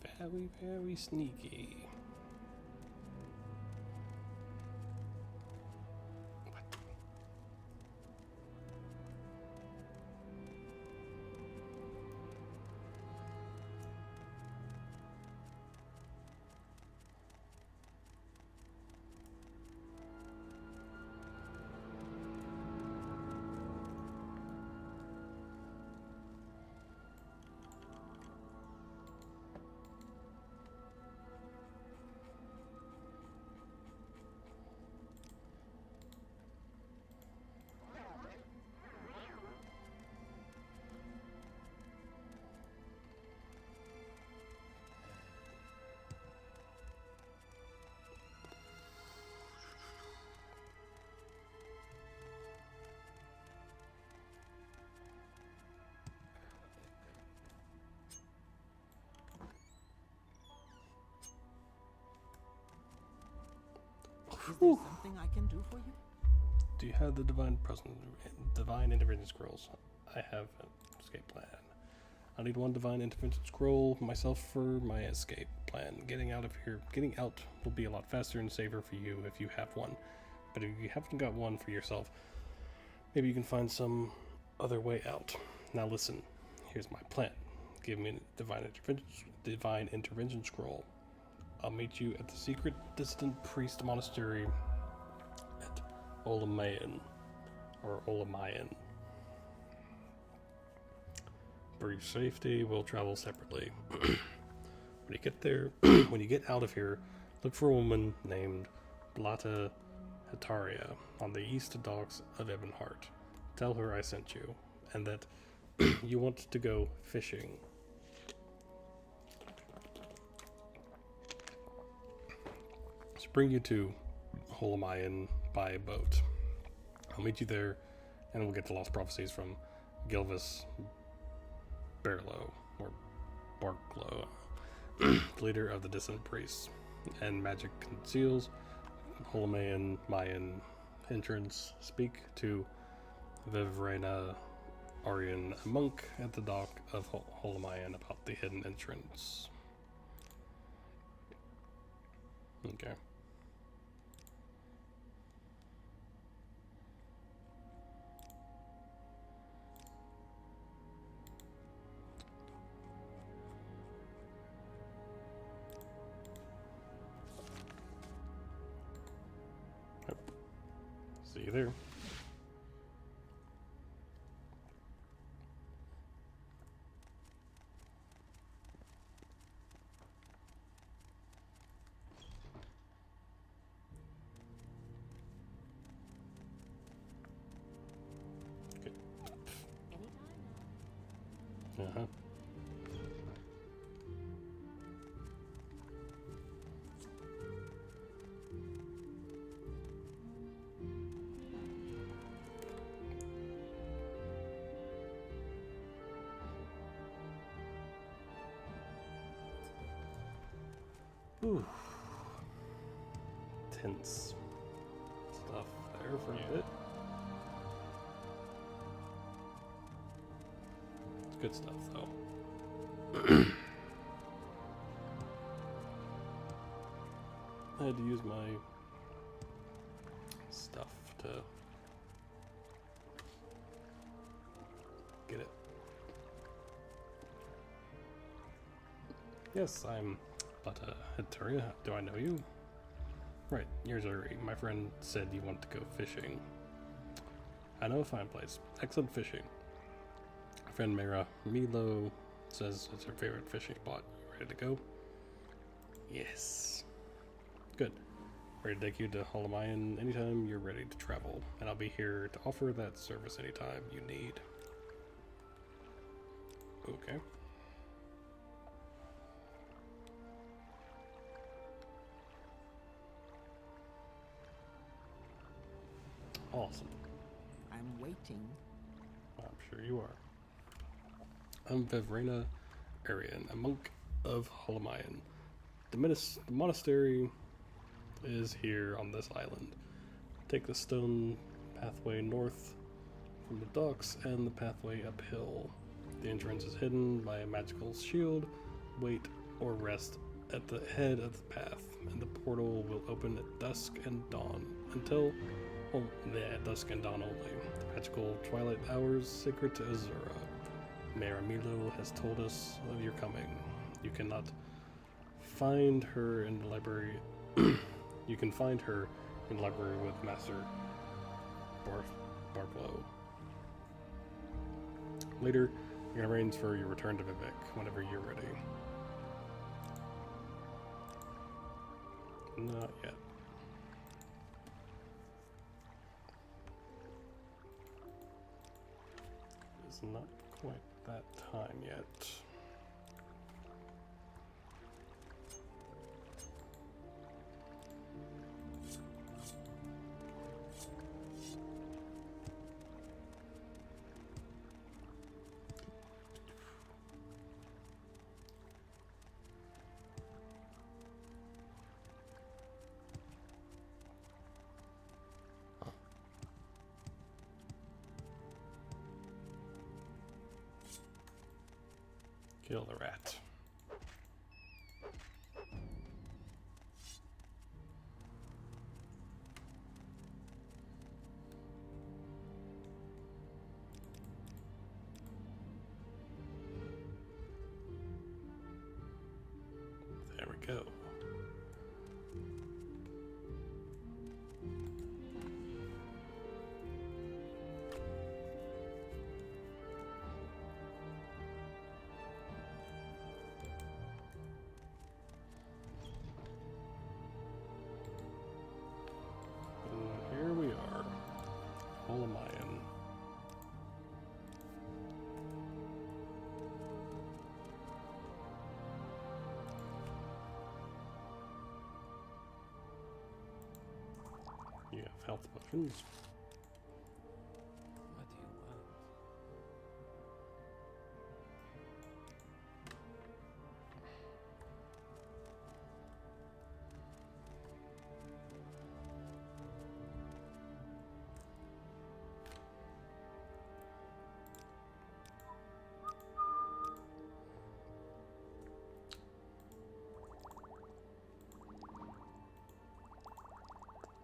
Be very, very sneaky. What? Is there something I can do for you? Do you have the divine intervention scrolls? I have an escape plan. I need one divine intervention scroll myself for my escape plan. Getting out will be a lot faster and safer for you if you have one. But if you haven't got one for yourself, maybe you can find some other way out. Now listen, here's my plan. Give me a divine intervention scroll. I'll meet you at the secret distant priest monastery at Olamayan. For your safety, we'll travel separately. When you get there, when you get out of here, look for a woman named Blata Hetaria on the east docks of Ebonheart. Tell her I sent you, and that you want to go fishing. Bring you to Holamayan by boat. I'll meet you there, and we'll get the lost prophecies from Gilvis Barlow, or Barklow, the leader of the dissident priests, and magic conceals Holamayan Mayan entrance. Speak to Vivrena Aryan, a monk at the dock of Holamayan, about the hidden entrance. Okay. See you there. Okay. Anytime. Uh-huh. Ooh. Tense stuff there for you. It's good stuff though. I had to use my stuff to get it. Yes, I'm Blata Hetaria. Do I know you? Right, you're Zuri. My friend said you want to go fishing. I know a fine place. Excellent fishing. My friend Milo says it's her favorite fishing spot. You ready to go? Yes. Good. Ready to take you to Holamayan anytime you're ready to travel. And I'll be here to offer that service anytime you need. Okay. Awesome. I'm waiting. I'm sure you are. I'm Vivrena Arian, a monk of Holamayan. The monastery is here on this island. Take the stone pathway north from the docks and the pathway uphill. The entrance is hidden by a magical shield. Wait or rest at the head of the path, and the portal will open at dusk and dawn until, dusk and dawn only. The magical twilight hours sacred to Azura. Mayor Milo has told us of your coming. You cannot find her in the library. You can find her in the library with Master Barflow. Later, you can arrange for your return to Vivek whenever you're ready. Not yet. It's not quite that time yet. Kill the rat. There we go. Here we are, Holamayan. You have health potions. What do you want?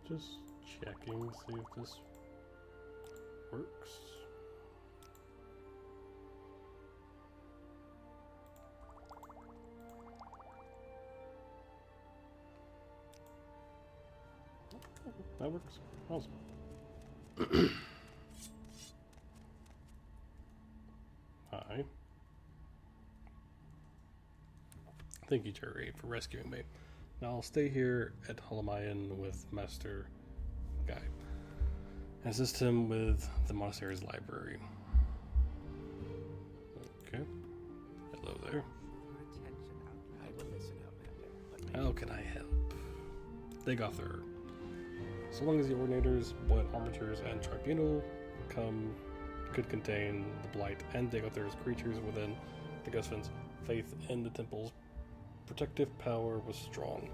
Just checking, see if this works. That works. Awesome. Hi. Thank you, Jerry, for rescuing me. Now I'll stay here at Holamayan with Master Guy. Assist him with the monastery's library. Okay. Hello there. I will listen out, Master. How can I help? Dagother. So long as the Ordinators, Blood Armatures, and Tribunal could contain the Blight and Dagother's creatures within the Gusfin's faith in the temple's protective power was strong.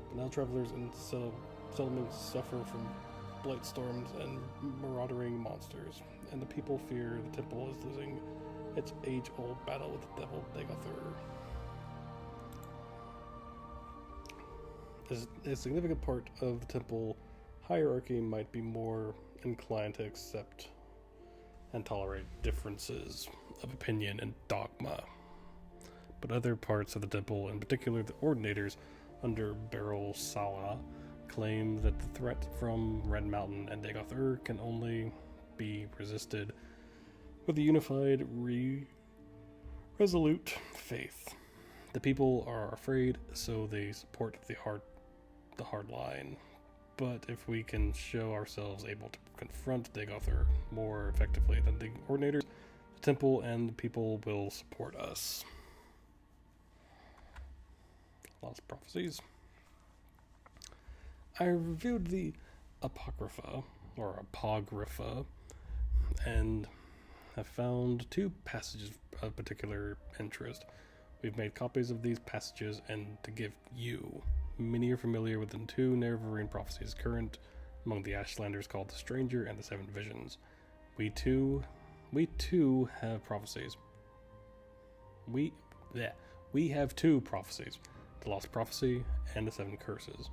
But now travelers and settlements suffer from blight storms and marauding monsters, and the people fear the temple is losing its age-old battle with the devil Dagother. A significant part of the temple hierarchy might be more inclined to accept and tolerate differences of opinion and dogma. But other parts of the temple, in particular the Ordinators under Beryl Sala, claim that the threat from Red Mountain and Dagother can only be resisted with a unified, resolute faith. The people are afraid, so they support the hard line. But if we can show ourselves able to confront Dagother more effectively than the Ordinators, the temple and the people will support us. Lots of prophecies. I reviewed the Apocrypha, and have found two passages of particular interest. We've made copies of these passages and to give you. Many are familiar with the two Nerevarine prophecies current among the Ashlanders called the Stranger and the Seven Visions. We too have prophecies. We We have two prophecies, the Lost Prophecy and the Seven Curses,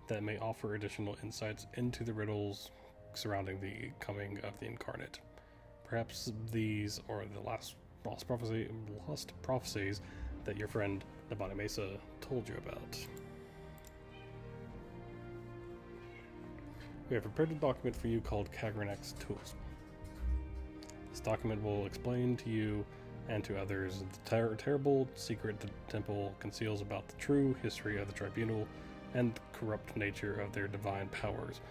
that may offer additional insights into the riddles surrounding the coming of the Incarnate. Perhaps these are the lost prophecies that your friend Nabana Mesa told you about. We have prepared a document for you called Kagranak's Tools. This document will explain to you and to others the terrible secret the temple conceals about the true history of the tribunal and the corrupt nature of their divine powers.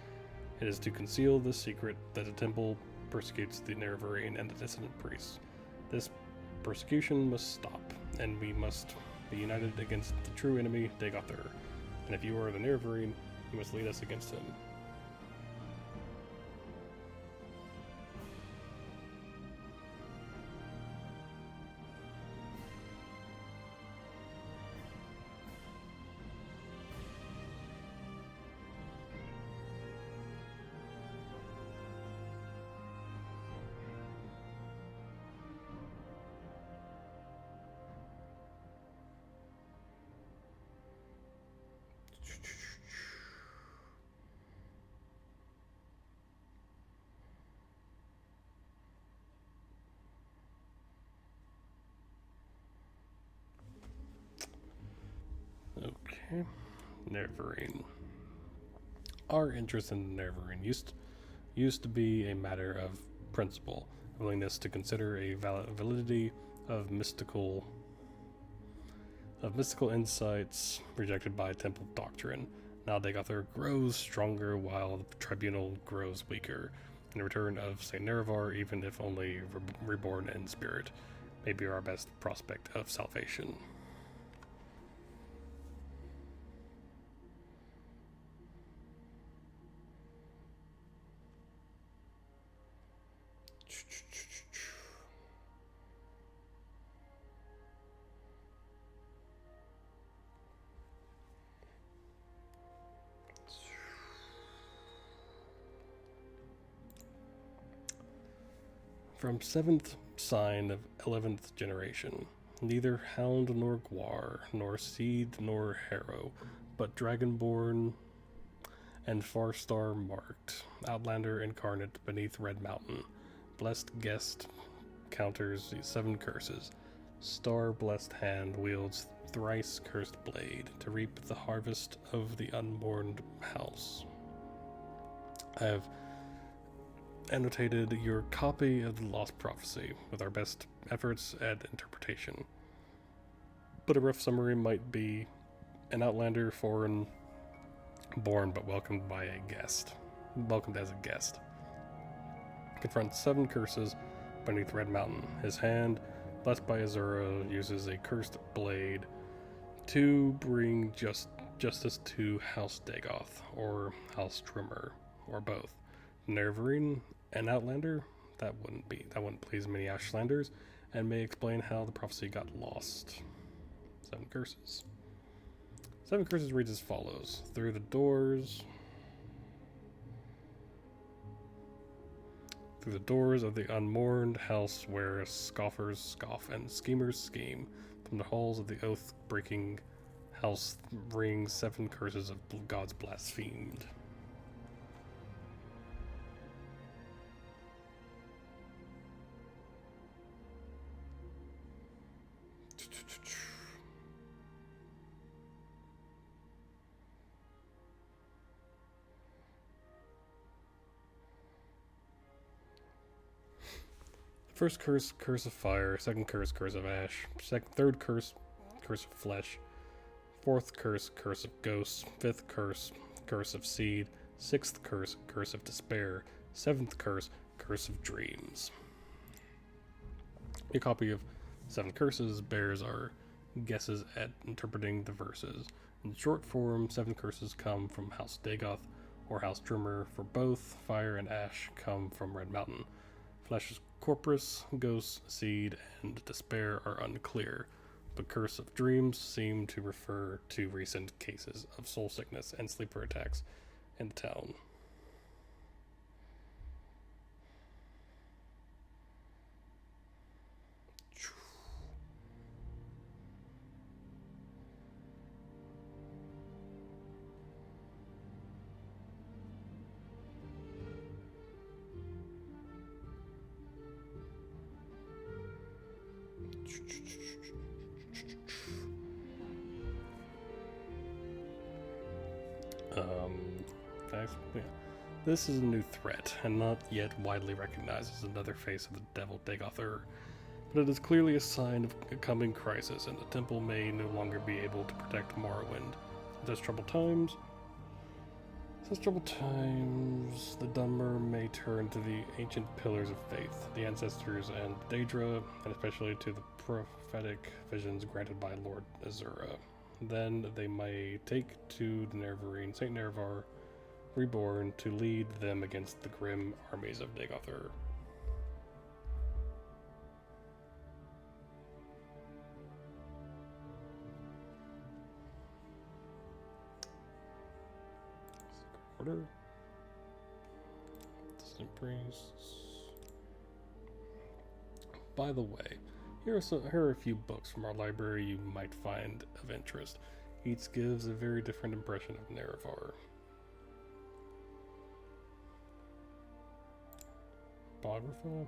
It is to conceal this secret that the temple persecutes the Nerevarine and the dissident priests. This persecution must stop, and we must be united against the true enemy, Dagother. And if you are the Nerevarine, you must lead us against him. Okay, Nerevarine. Our interest in Nerevarine used to be a matter of principle, a willingness to consider a validity of mystical insights rejected by temple doctrine. Now Dagother grows stronger while the tribunal grows weaker. In return of Saint Nerevar, even if only reborn in spirit, may be our best prospect of salvation. From 7th sign of 11th generation, neither hound nor guar, nor seed nor harrow, but dragonborn and far star marked, outlander incarnate beneath Red Mountain, blessed guest counters 7 curses, star blessed hand wields thrice cursed blade to reap the harvest of the unmourned house. I have annotated your copy of the Lost Prophecy with our best efforts at interpretation. But a rough summary might be an outlander, foreign born but welcomed as a guest. Confronts 7 curses beneath Red Mountain. His hand, blessed by Azura, uses a cursed blade to bring justice to House Dagoth, or House Trimmer, or both. Nerevarine, an outlander, that wouldn't please many Ashlanders, and may explain how the prophecy got lost. 7 curses. 7 curses reads as follows. Through the doors of the unmourned house where scoffers scoff and schemers scheme, from the halls of the oath-breaking house ring 7 curses of gods blasphemed. First curse, curse of fire. Second curse, curse of ash. Third curse, curse of flesh. Fourth curse, curse of ghosts. Fifth curse, curse of seed. Sixth curse, curse of despair. Seventh curse, curse of dreams. A copy of 7 curses bears our guesses at interpreting the verses. In short form, 7 curses come from House Dagoth or House Trimmer. For both, fire and ash come from Red Mountain. Flesh is corpus, ghost, seed, and despair are unclear, but curse of dreams seem to refer to recent cases of soul sickness and sleeper attacks in the town. Yeah. This is a new threat, and not yet widely recognized as another face of the devil Dagoth but it is clearly a sign of a coming crisis, and the temple may no longer be able to protect Morrowind. Such troubled times, the Dunmer may turn to the ancient pillars of faith, the ancestors and Daedra, and especially to the prophetic visions granted by Lord Azura. Then they may take to the Nerevarine Saint Nerevar, reborn, to lead them against the grim armies of Dagoth. Order. Distant priests. By the way, here are a few books from our library you might find of interest. Each gives a very different impression of Nerevar. Apocrypha.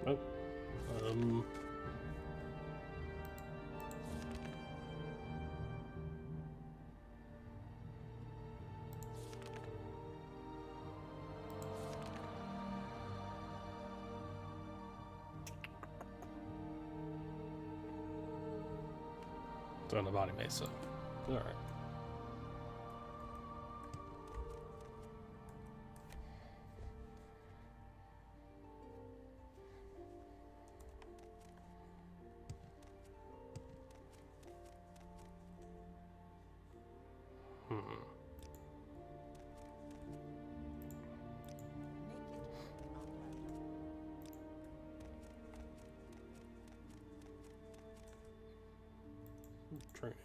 Oh, it's on the body mesa. All right. Training.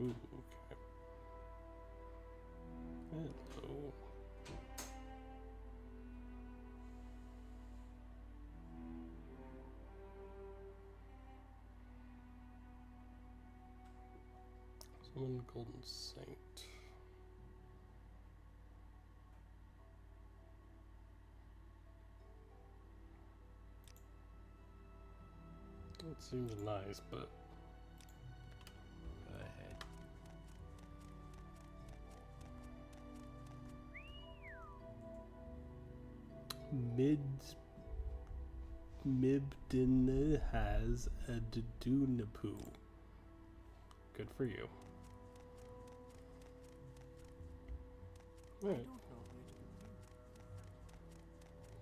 Ooh, okay. Hello. Summon Golden Saint. It seems nice, but Go ahead. Mibden has a Dudunapu. Good for you. Alright.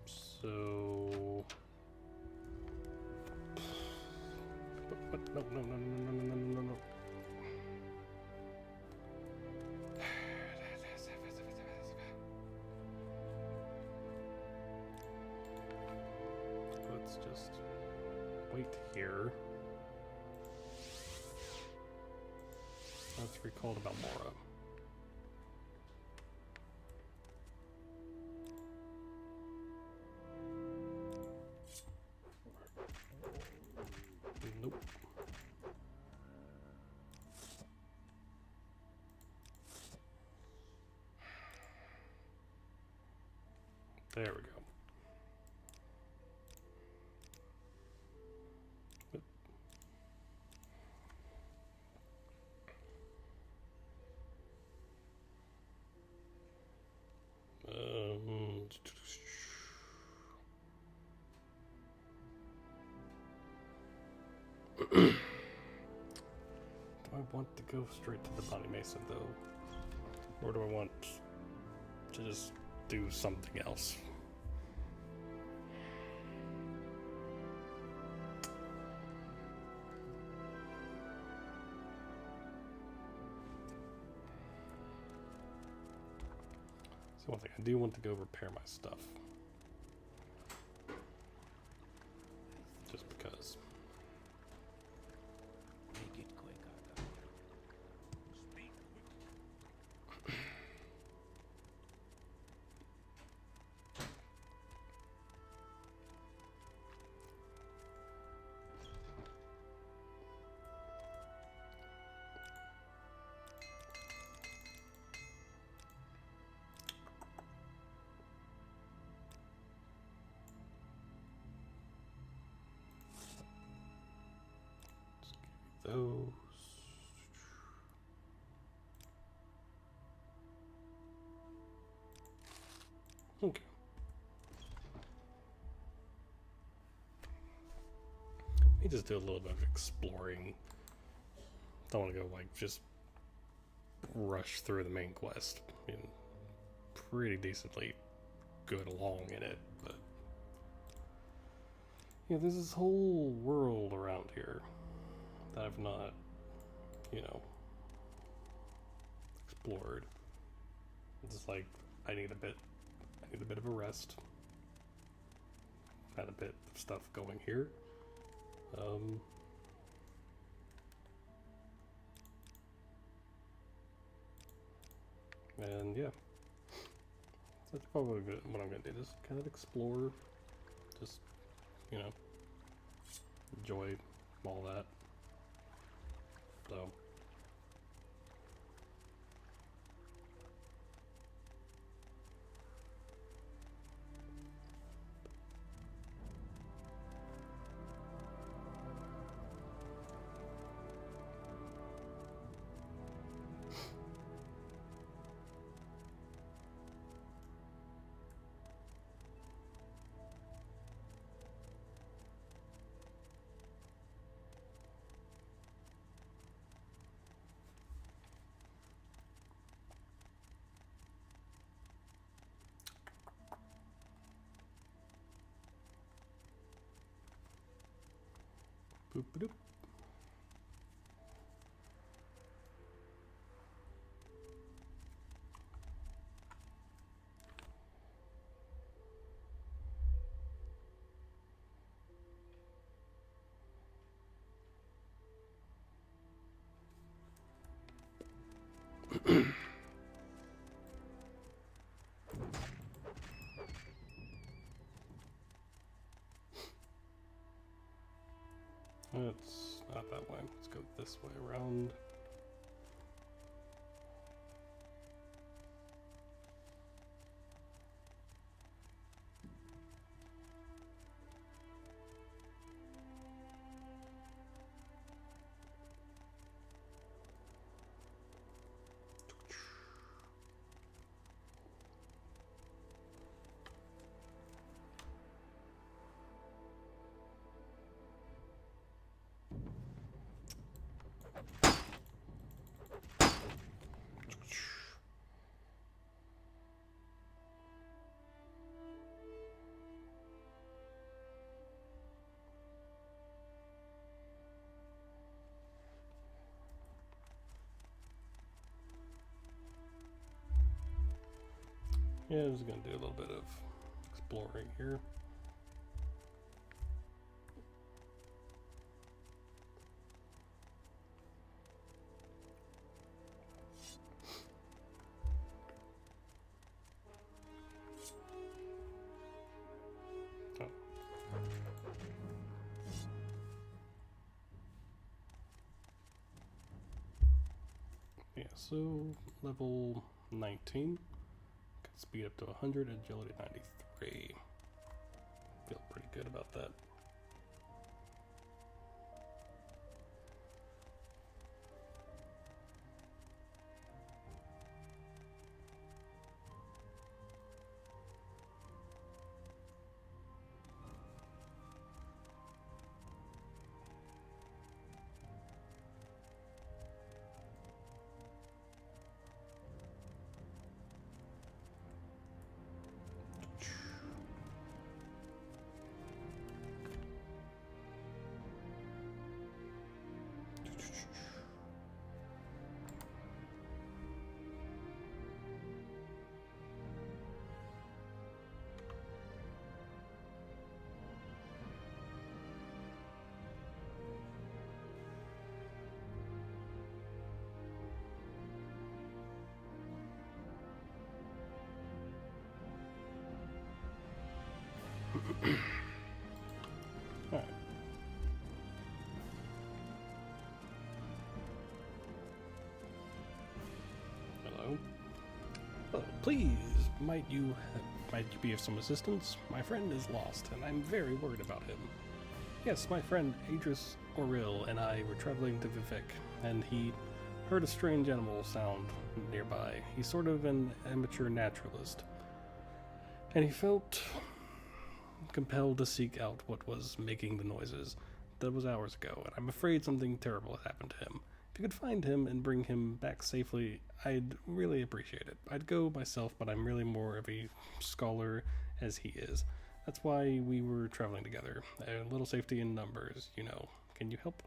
So... What? No. Let's just wait here. That's recalled about Mora. Nope. There we go. Do I want to go straight to the Body Mason though? Or do I want to just do something else? So one thing, I do want to go repair my stuff. Just because. Make it quick, Arthur. Speak quick. Those. Okay. Let me just do a little bit of exploring. Don't want to go like just rush through the main quest. I mean, pretty decently good along in it, but yeah, there's this whole world around here that I've not, explored. It's just like I need a bit of a rest. Had a bit of stuff going here. And yeah, that's probably what I'm gonna do. Just kind of explore, just enjoy all that. So. Boop doop. It's not that way. Let's go this way around. Yeah, I'm just gonna do a little bit of exploring here. Oh. Yeah, so level 19. Speed up to 100, agility 93. Feel pretty good about that. Alright. Hello? Oh, please, might you be of some assistance? My friend is lost, and I'm very worried about him. Yes, my friend Adris Oril and I were traveling to Vivek, and he heard a strange animal sound nearby. He's sort of an amateur naturalist, and he felt compelled to seek out what was making the noises. That was hours ago, and I'm afraid something terrible has happened to him. If you could find him and bring him back safely, I'd really appreciate it. I'd go myself, but I'm really more of a scholar as he is. That's why we were traveling together. A little safety in numbers, you know. Can you help?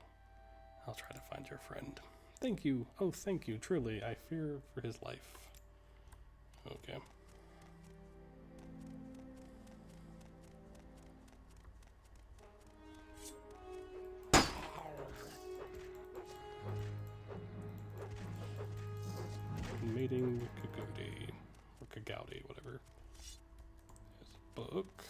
I'll try to find your friend. Thank you. Oh, thank you. Truly, I fear for his life. Okay. Mating Kagodi. Or Kagaudi, whatever. There's a book.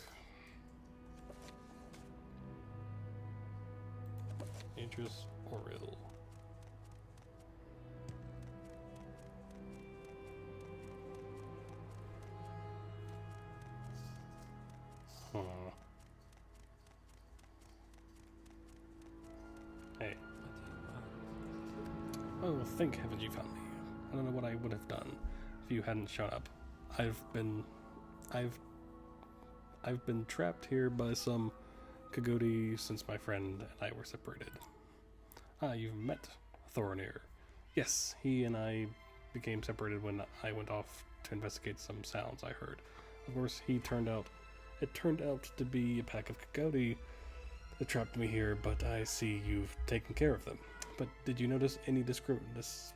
Adris Oril. Huh. Hey. Oh, thank heavens you found me. I don't know what I would have done if you hadn't shown up. I've been trapped here by some Kagodi since my friend and I were separated. Ah, you've met Thorinir. Yes, he and I became separated when I went off to investigate some sounds I heard. Of course, it turned out to be a pack of Kagodi that trapped me here, but I see you've taken care of them. But did you notice any distinctive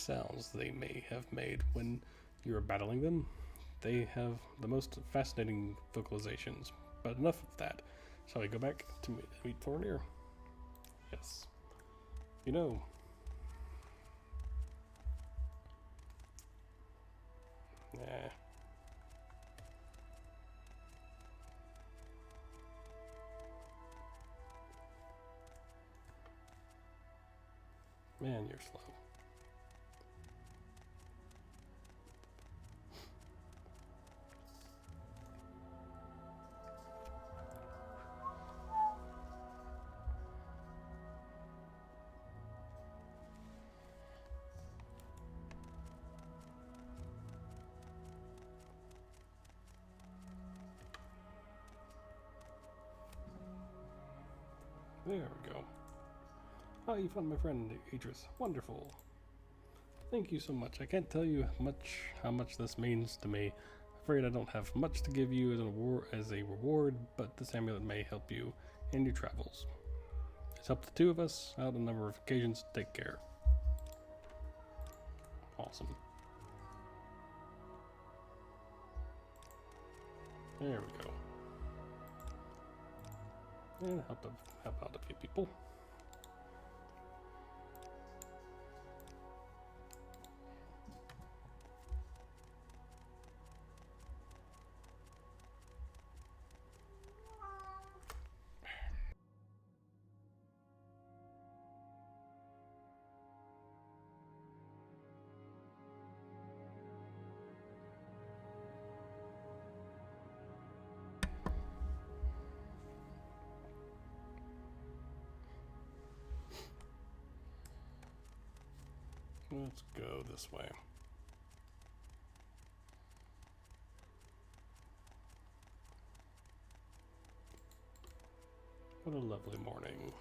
sounds they may have made when you were battling them? They have the most fascinating vocalizations, but enough of that. Shall we go back to meet Thorinir? Yes. You know. Nah. Man, you're slow. There we go. Ah, you found my friend Adris. Wonderful. Thank you so much. I can't tell you how much this means to me. Afraid I don't have much to give you as a reward, but this amulet may help you in your travels. It's helped the two of us out on a number of occasions. Take care. Awesome. There we go. And help out a few people. Let's go this way. What a lovely morning.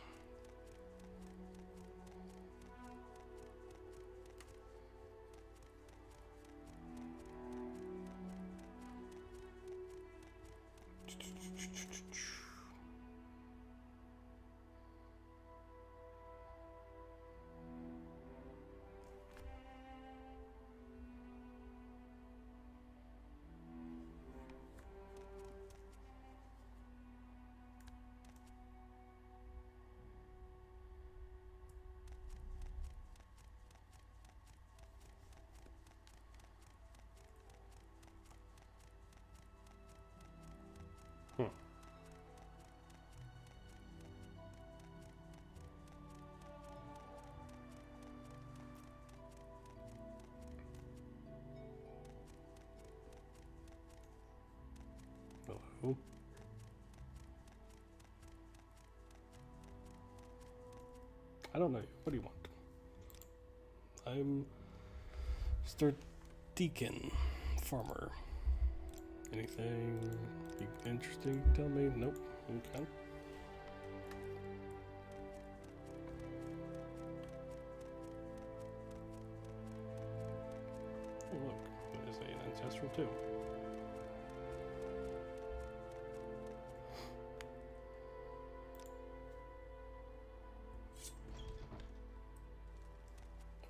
Hmm. Hello. I don't know you. What do you want? I'm Mr. Deacon Farmer. Anything interesting you tell me? Nope. Okay. Oh, look. There's an ancestral too.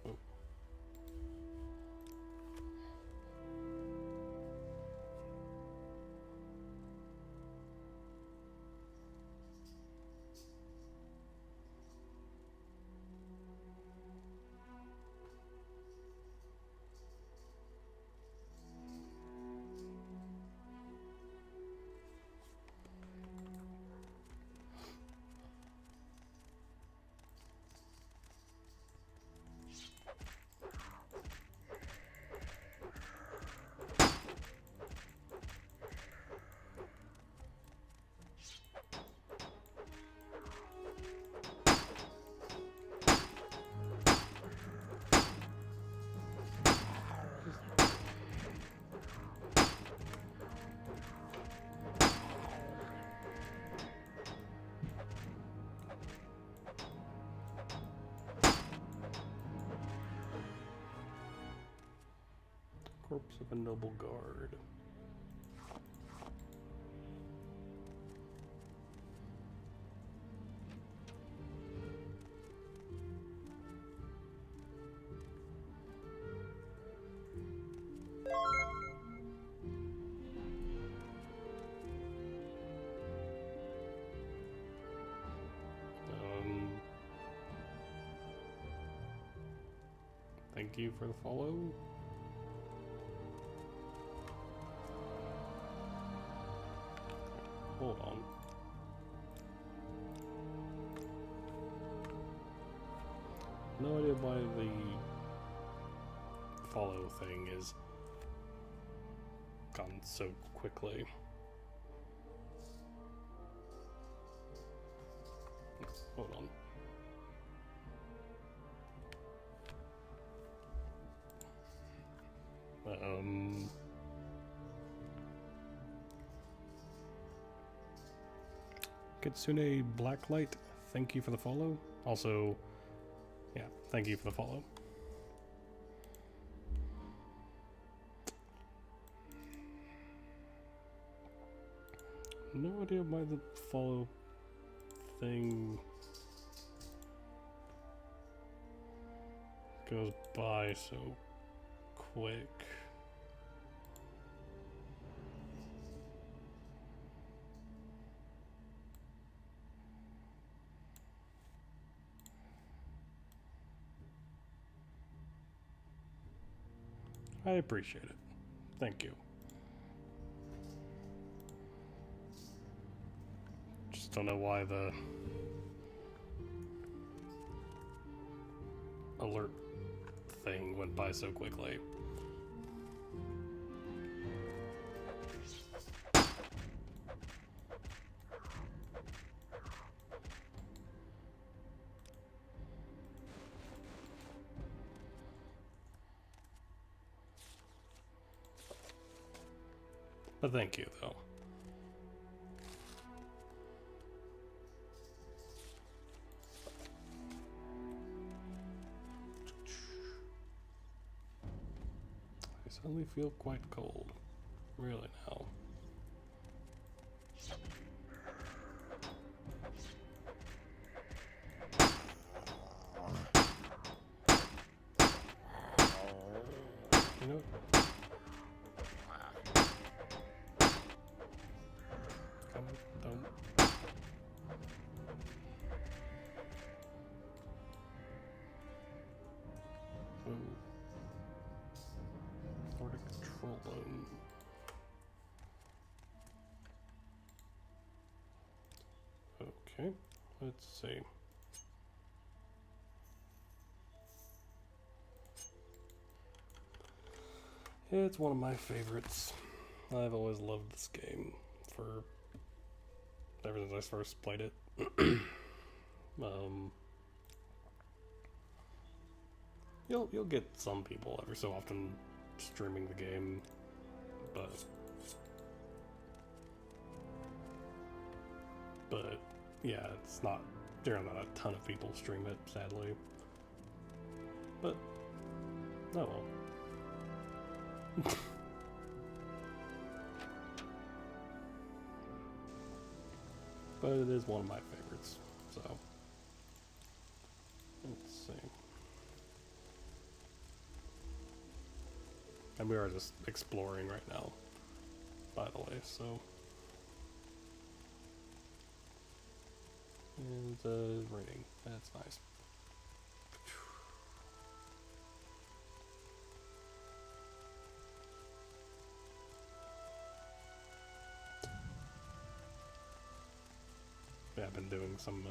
Oh. Corpse of a noble guard. Thank you for the follow. Hold on. No idea why the follow thing is gone so quickly. Hold on. Kitsune Blacklight, thank you for the follow. Also, yeah, thank you for the follow. No idea why the follow thing goes by so quick. I appreciate it. Thank you. Just don't know why the alert thing went by so quickly. But thank you, though. I suddenly feel quite cold. Really now. You know what? Come, don't. Ooh. Nordic Troll Bone. Okay, let's see. It's one of my favorites. I've always loved this game for ever since I first played it. You'll get some people every so often streaming the game, but yeah, it's not. There are not a ton of people stream it, sadly. But oh well. But it is one of my favorites, so let's see. And we are just exploring right now, by the way, so. And raining, that's nice. Yeah, I've been doing some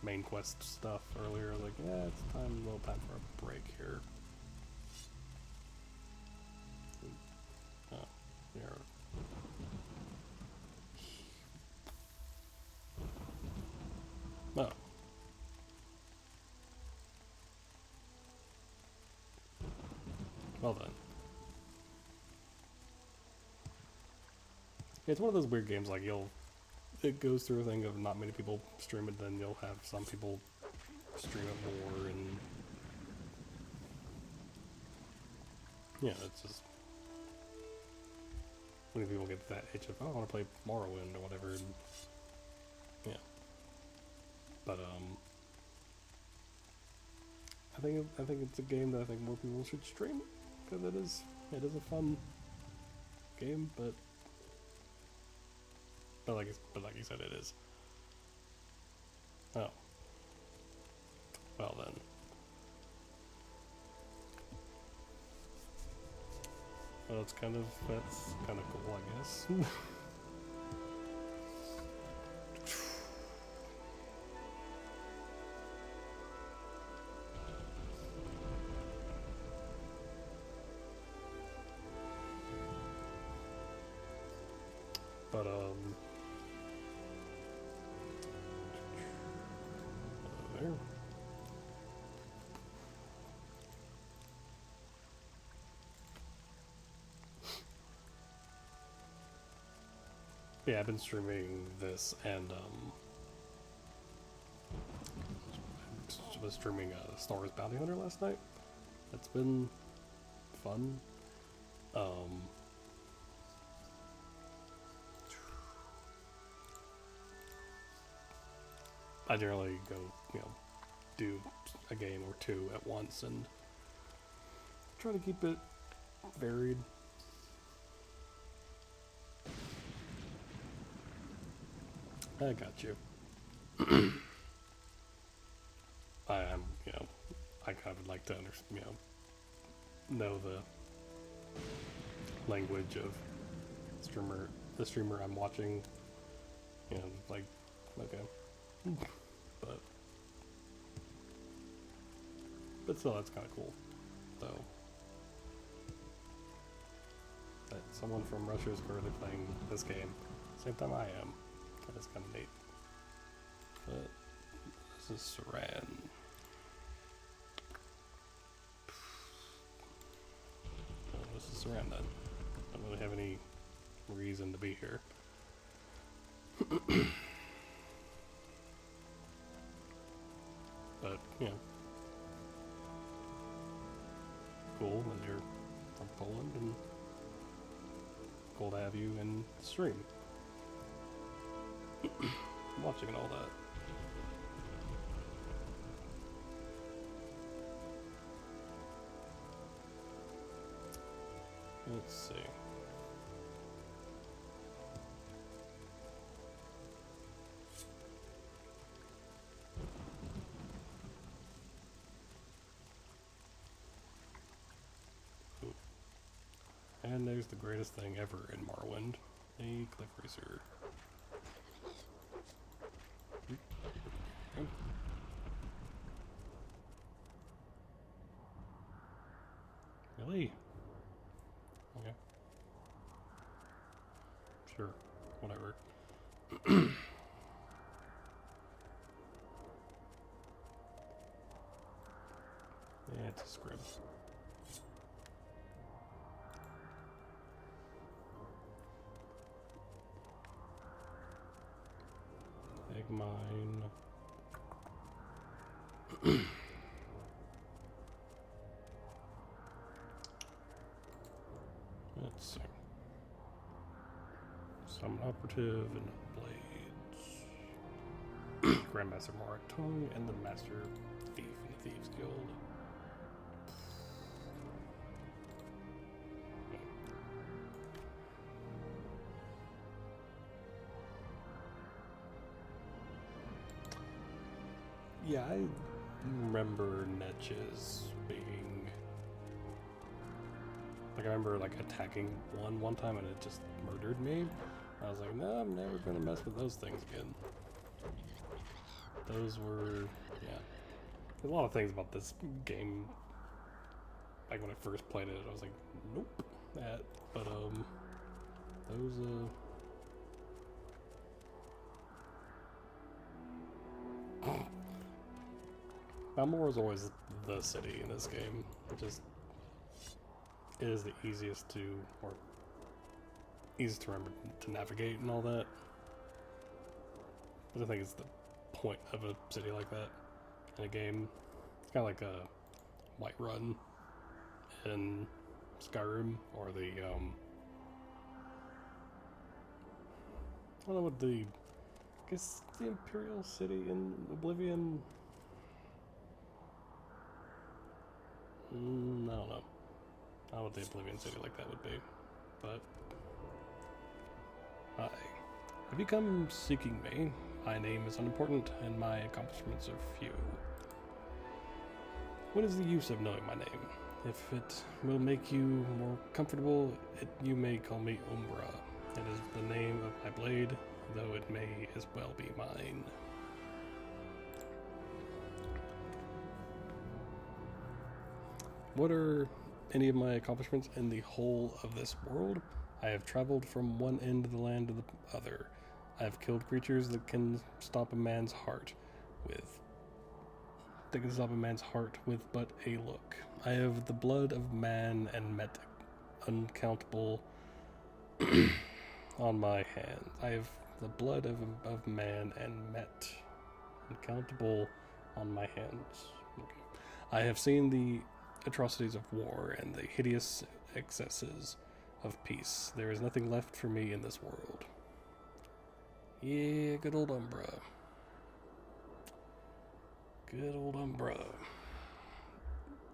main quest stuff earlier. I was like, yeah, it's a little time for a break here. Oh, yeah. Oh. Well then. It's one of those weird games, like it goes through a thing of not many people stream it, then you'll have some people stream it more, and yeah, it's just when people get that itch of, oh, I want to play Morrowind or whatever, and yeah. But I think it's a game that I think more people should stream, because it is a fun game, but like you said, it is. Oh. Well then. Well, that's kind of cool, I guess. But there. Yeah, I've been streaming this, and I was streaming Star Wars Bounty Hunter last night. That's been fun. I generally go, do a game or two at once and try to keep it varied. I got you. I am, I kind of would like to know the language of the streamer I'm watching. Like, okay. But still, that's kind of cool, though. That someone from Russia is currently playing this game, same time I am. That is kind of neat. But this is Saran. Oh, this is Saran then. Don't really have any reason to be here. But, cool that you're from Poland, and cool to have you in the stream. Watching and all that. Let's see. And there's the greatest thing ever in Morrowind, a cliff racer. Okay. Really? Okay. Sure. Whatever. Yeah, it's a scrib. Egg mine. Let's see. Summon operative and blades. Grandmaster Morrowind Tongue and the Master Thief in the Thieves Guild. Yeah, I remember Netches being like, I remember like attacking one time and it just murdered me. I was like, no, I'm never gonna mess with those things again. Those were, yeah. There's a lot of things about this game. Like when I first played it, I was like, nope, that. But those Balmora is always the city in this game. It is the easiest to, or easiest to remember to navigate and all that. But I think it's the point of a city like that in a game. It's kind of like a Whiterun in Skyrim, or the I don't know what I guess the Imperial City in Oblivion. I don't know. I don't know what the Oblivion City like that would be, but hi. Have you come seeking me? My name is unimportant, and my accomplishments are few. What is the use of knowing my name? If it will make you more comfortable, you may call me Umbra. It is the name of my blade, though it may as well be mine. What are any of my accomplishments in the whole of this world? I have traveled from one end of the land to the other. I have killed creatures that can stop a man's heart with but a look. I have the blood of man and met uncountable on my hands. I have the blood of man and met uncountable on my hands. Okay. I have seen the atrocities of war and the hideous excesses of peace. There is nothing left for me in this world. Yeah, good old Umbra. Good old Umbra.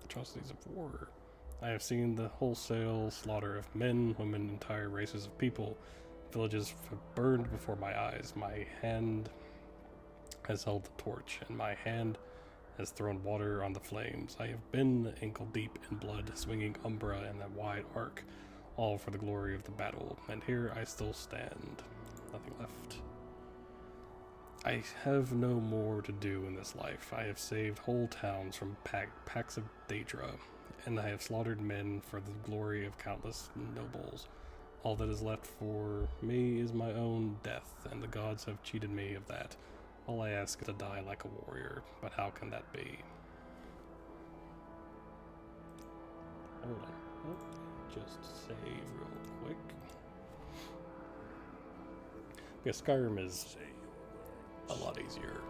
Atrocities of war. I have seen the wholesale slaughter of men, women, entire races of people. Villages have burned before my eyes. My hand has held the torch, and my hand has thrown water on the flames. I have been ankle deep in blood, swinging Umbra in that wide arc, all for the glory of the battle. And here I still stand. Nothing left. I have no more to do in this life. I have saved whole towns from packs of Daedra, and I have slaughtered men for the glory of countless nobles. All that is left for me is my own death, and the gods have cheated me of that. All I ask is to die like a warrior, but how can that be? Hold on. Oh, just save real quick. Because Skyrim is a lot easier.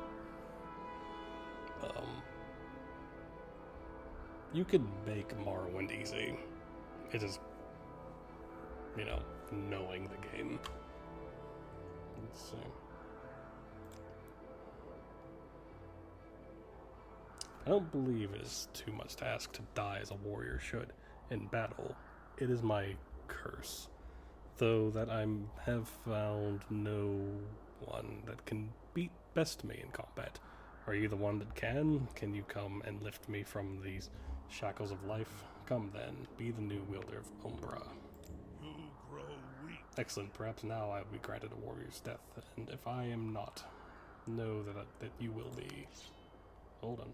You could make Morrowind easy. It is, knowing the game. Let's see. I don't believe it is too much to ask to die as a warrior should in battle. It is my curse, though that I have found no one that can beat best me in combat. Are you the one that can? Can you come and lift me from these shackles of life? Come then, be the new wielder of Umbra. You grow weak. Excellent, perhaps now I will be granted a warrior's death, and if I am not, know that you will be. Hold on.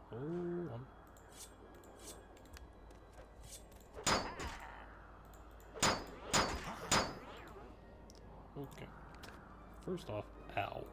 Hold on. Okay. First off, ow.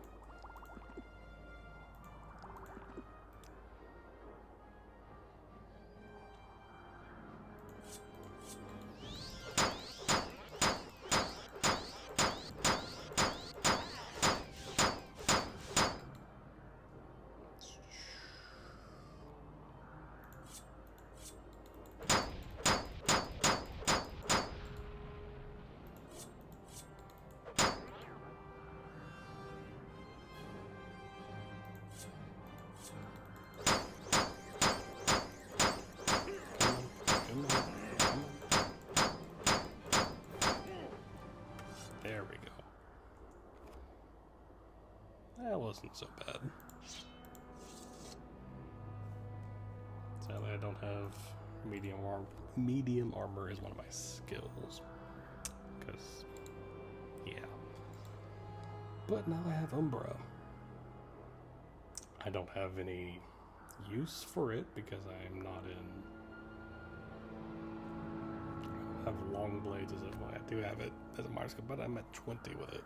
There we go. That wasn't so bad. Sadly, I don't have medium armor. Medium armor is one of my skills. Because, yeah. But now I have Umbra. I don't have any use for it because I'm not in... I have long blades as a... Well, I do have it as a minor skill, but I'm at 20 with it.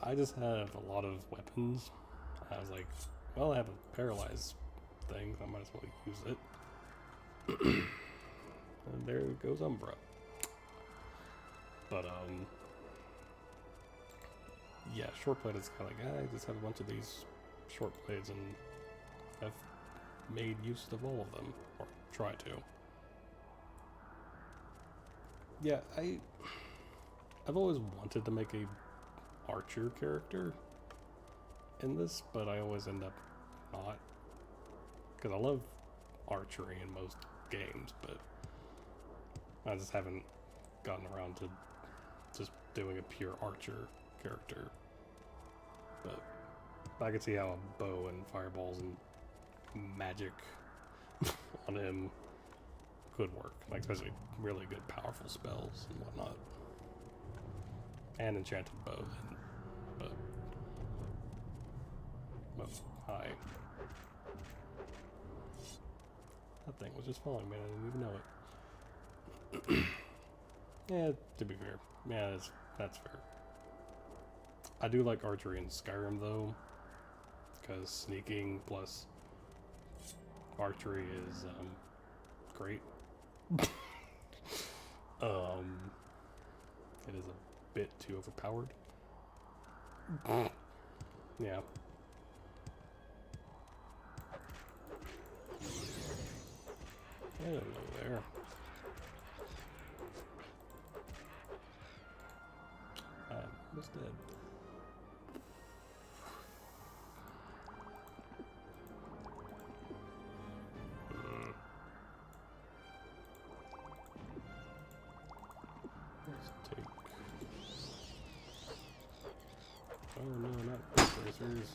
I just have a lot of weapons. I was like, well, I have a paralyzed thing, so I might as well use it. And there goes Umbra. But, yeah, short blade is kind of like, I just have a bunch of these short blades and I've made use of all of them, or try to. Yeah, I've always wanted to make a archer character in this, but I always end up not, because I love archery in most games, but I just haven't gotten around to just doing a pure archer character. But I can see how a bow and fireballs and magic on him could work, like especially really good powerful spells and whatnot, and enchanted bow. But hi, that thing was just following me. I didn't even know it. Yeah, to be fair, yeah, that's fair. I do like archery in Skyrim though, because sneaking plus archery is great. It is a bit too overpowered. Yeah. Hello there. I'm almost dead. Let's take... Oh no, not this racers.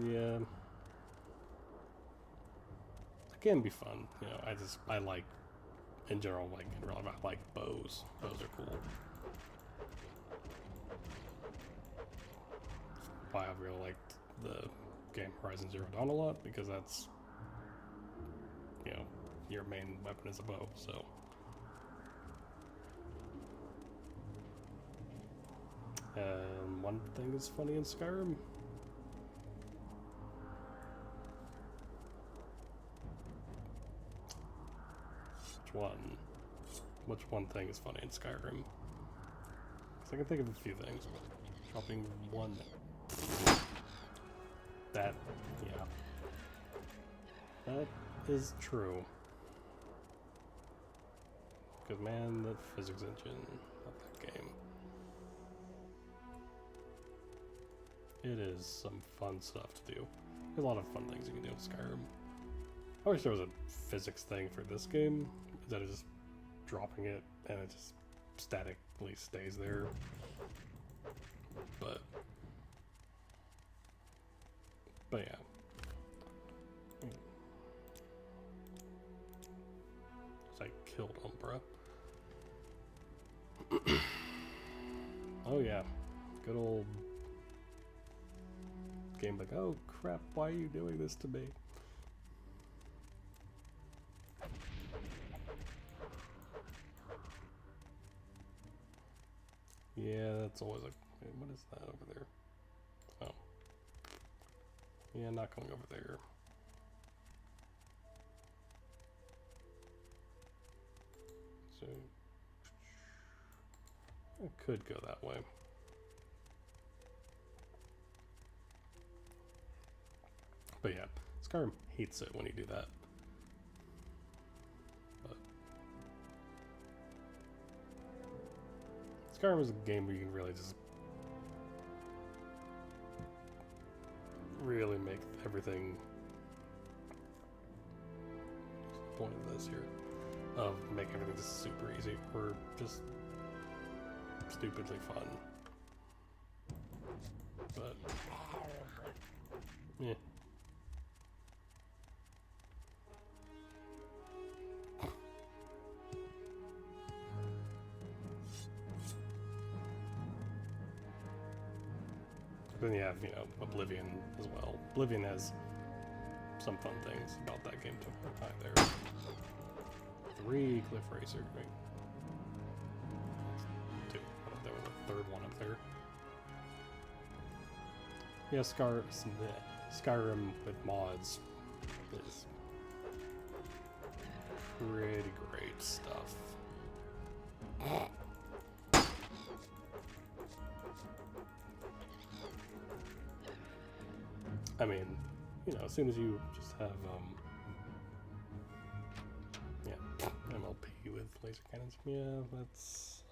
Yeah. It can be fun, you know, I like, in general, like, I like bows. Bows are cool. Why I really liked the game Horizon Zero Dawn a lot, because that's, you know, your main weapon is a bow, so. One thing that's funny in Skyrim. Which one thing is funny in Skyrim? Because I can think of a few things. Dropping one. That, yeah. That is true. Because, man, the physics engine of that game. It is some fun stuff to do. There's a lot of fun things you can do in Skyrim. I wish there was a physics thing for this game, instead of just dropping it and it just statically stays there. But yeah. I killed Umbra. Oh yeah, good old game like, oh crap, why are you doing this to me? Yeah, that's always a... Wait, what is that over there? Oh. Yeah, not going over there. So... I could go that way. But yeah, Skyrim hates it when you do that. But Skyrim is a game where you can really just really make everything. What's the point of this here? Of make everything just super easy or just stupidly fun. But yeah. Then you have, you know, Oblivion as well. Oblivion has some fun things about that game too. Hi there. 3 Cliff Racer. Wait. That's 2. I thought there was a third one up there. Yeah, Skyrim with mods is pretty great stuff. I mean, you know, as soon as you just have, yeah, MLP with laser cannons, yeah, that's,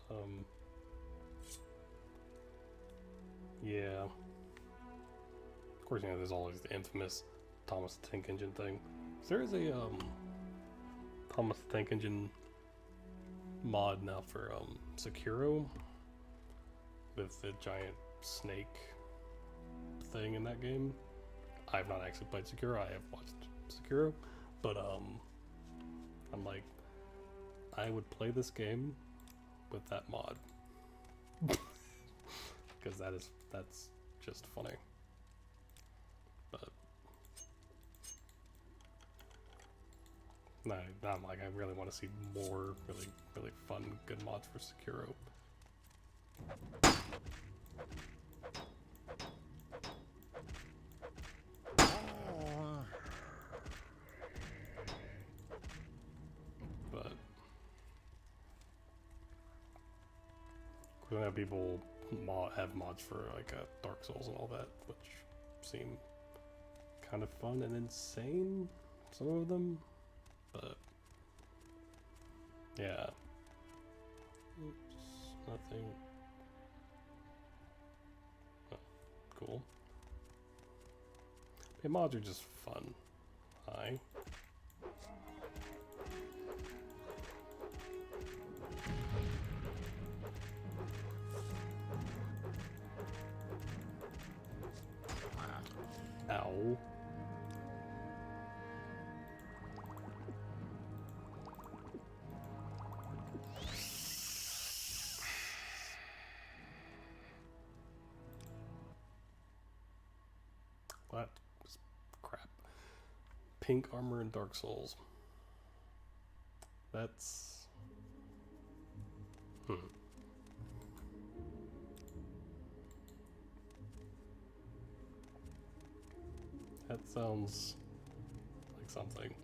yeah. Of course, you know, there's always the infamous Thomas the Tank Engine thing. There is a, Thomas the Tank Engine mod now for, Sekiro, with the giant snake thing in that game. I've not actually played Sekiro, I have watched Sekiro, but I'm like, I would play this game with that mod. Because that's just funny. But no, I'm like, I really want to see more really, really fun, good mods for Sekiro. I know people have mods for like Dark Souls and all that, which seem kind of fun and insane, some of them, but yeah. Oops, nothing. Oh, cool. Hey, mods are just fun. Hi. Ow. What? Crap. Pink armor in Dark Souls. That's... That sounds like something.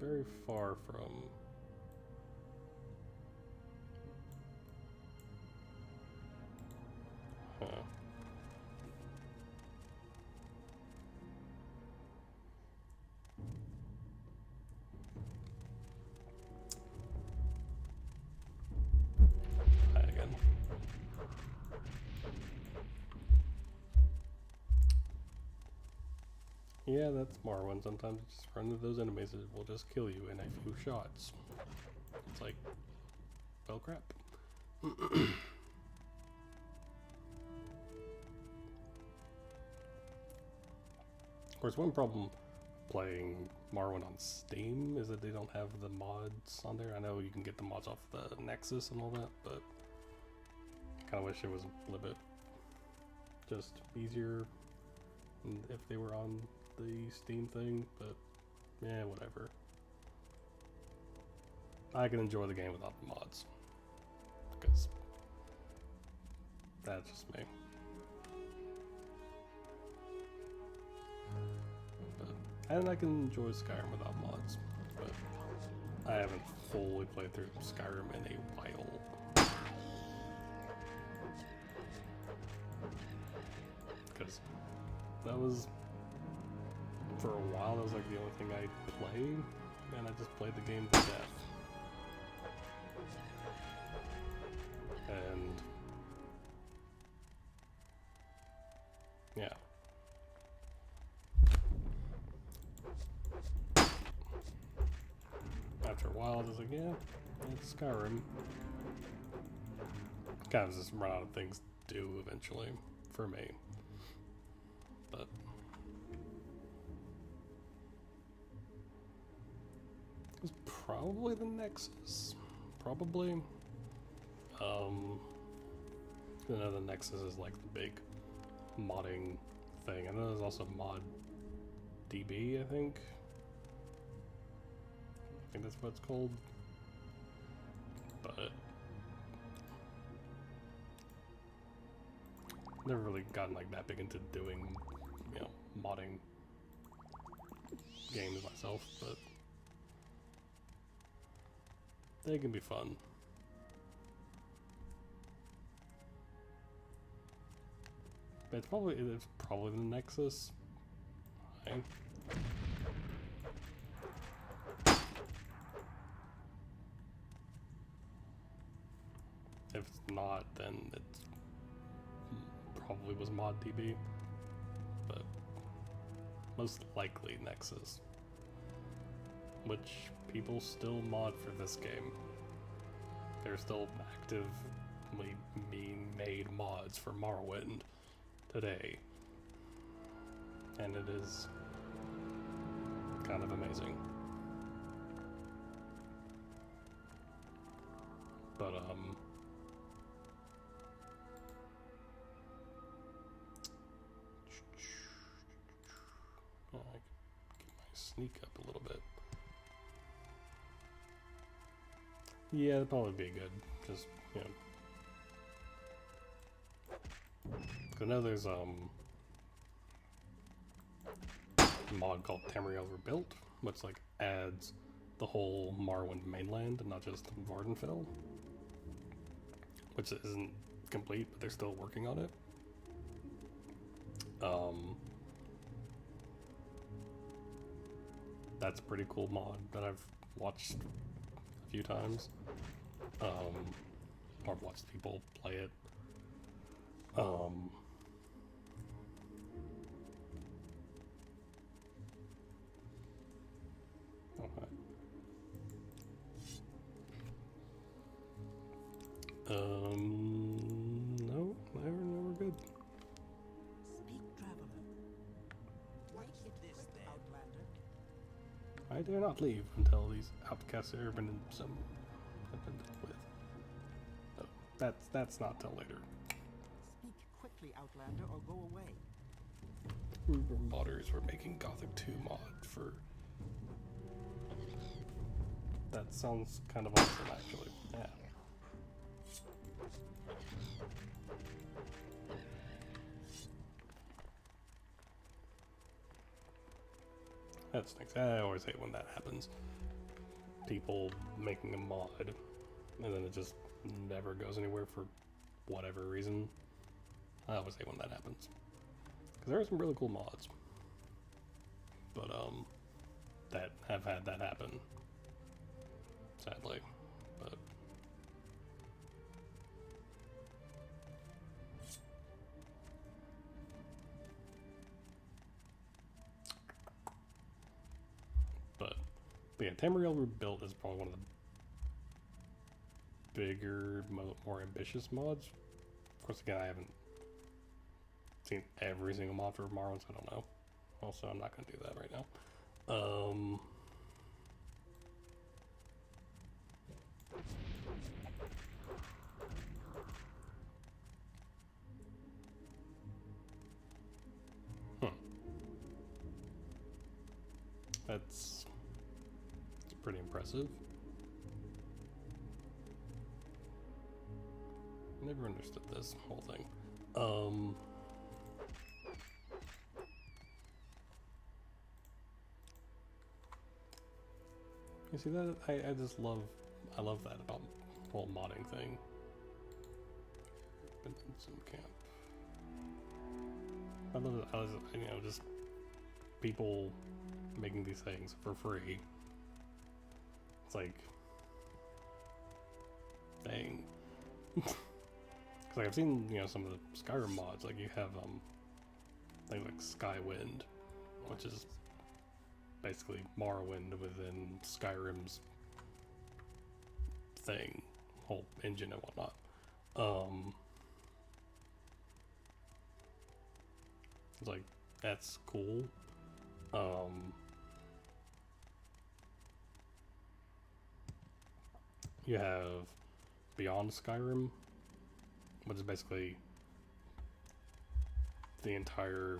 Very far from... Yeah, that's Morrowind. Sometimes you just run into those enemies that will just kill you in a few shots. It's like, well, crap. course, one problem playing Morrowind on Steam is that they don't have the mods on there. I know you can get the mods off the Nexus and all that, but I kind of wish it was a little bit just easier if they were on the Steam thing, but yeah, whatever. I can enjoy the game without the mods, because that's just me. And I can enjoy Skyrim without mods, but I haven't fully played through Skyrim in a while. Because that was, for a while, that was like the only thing I played, and I just played the game to death. And yeah. After a while, I was like, yeah, it's Skyrim. Kind of just run out of things to do eventually, for me. But it was probably the Nexus. Probably. I know the Nexus is like the big modding thing. I know there's also Mod DB, I think that's what it's called. But never really gotten like that big into doing, you know, modding games myself, but they can be fun. But it's probably the Nexus. Right? If it's not, then it's probably was ModDB, but most likely Nexus, which people still mod for this game. They're still actively being made mods for Morrowind today, and it is kind of amazing. But I could get my sneak up a little bit. Yeah, that'd probably be good. Just, you know. I know there's a mod called Tamriel Rebuilt, which like adds the whole Morrowind mainland and not just Vardenfell, which isn't complete, but they're still working on it. That's a pretty cool mod that I've watched a few times, or watched people play it. No, we're good. Speak, traveler. What is this, then? Outlander? I dare not leave until these outcasts have been dealt with. Oh, that's not till later. Speak quickly, Outlander, or go away. We were modders. We're making Gothic 2 mod for. That sounds kind of awesome, actually. Yeah. That stinks. I always hate when that happens. People making a mod, and then it just never goes anywhere for whatever reason. I always hate when that happens. Because there are some really cool mods. But, that have had that happen. Sadly. But yeah, Tamriel Rebuilt is probably one of the bigger, more ambitious mods. Of course, again, I haven't seen every single mod for Morrowind, so I don't know. Also, I'm not going to do that right now. That's pretty impressive. Never understood this whole thing. You see that? I just love, I love that about the whole modding thing. Been in some camp. I love it. You know, just people making these things for free. It's like, dang. Because like I've seen, you know, some of the Skyrim mods. Like you have things like Skywind, which is basically Morrowind within Skyrim's thing, whole engine and whatnot. It's like, that's cool. You have Beyond Skyrim, which is basically the entire,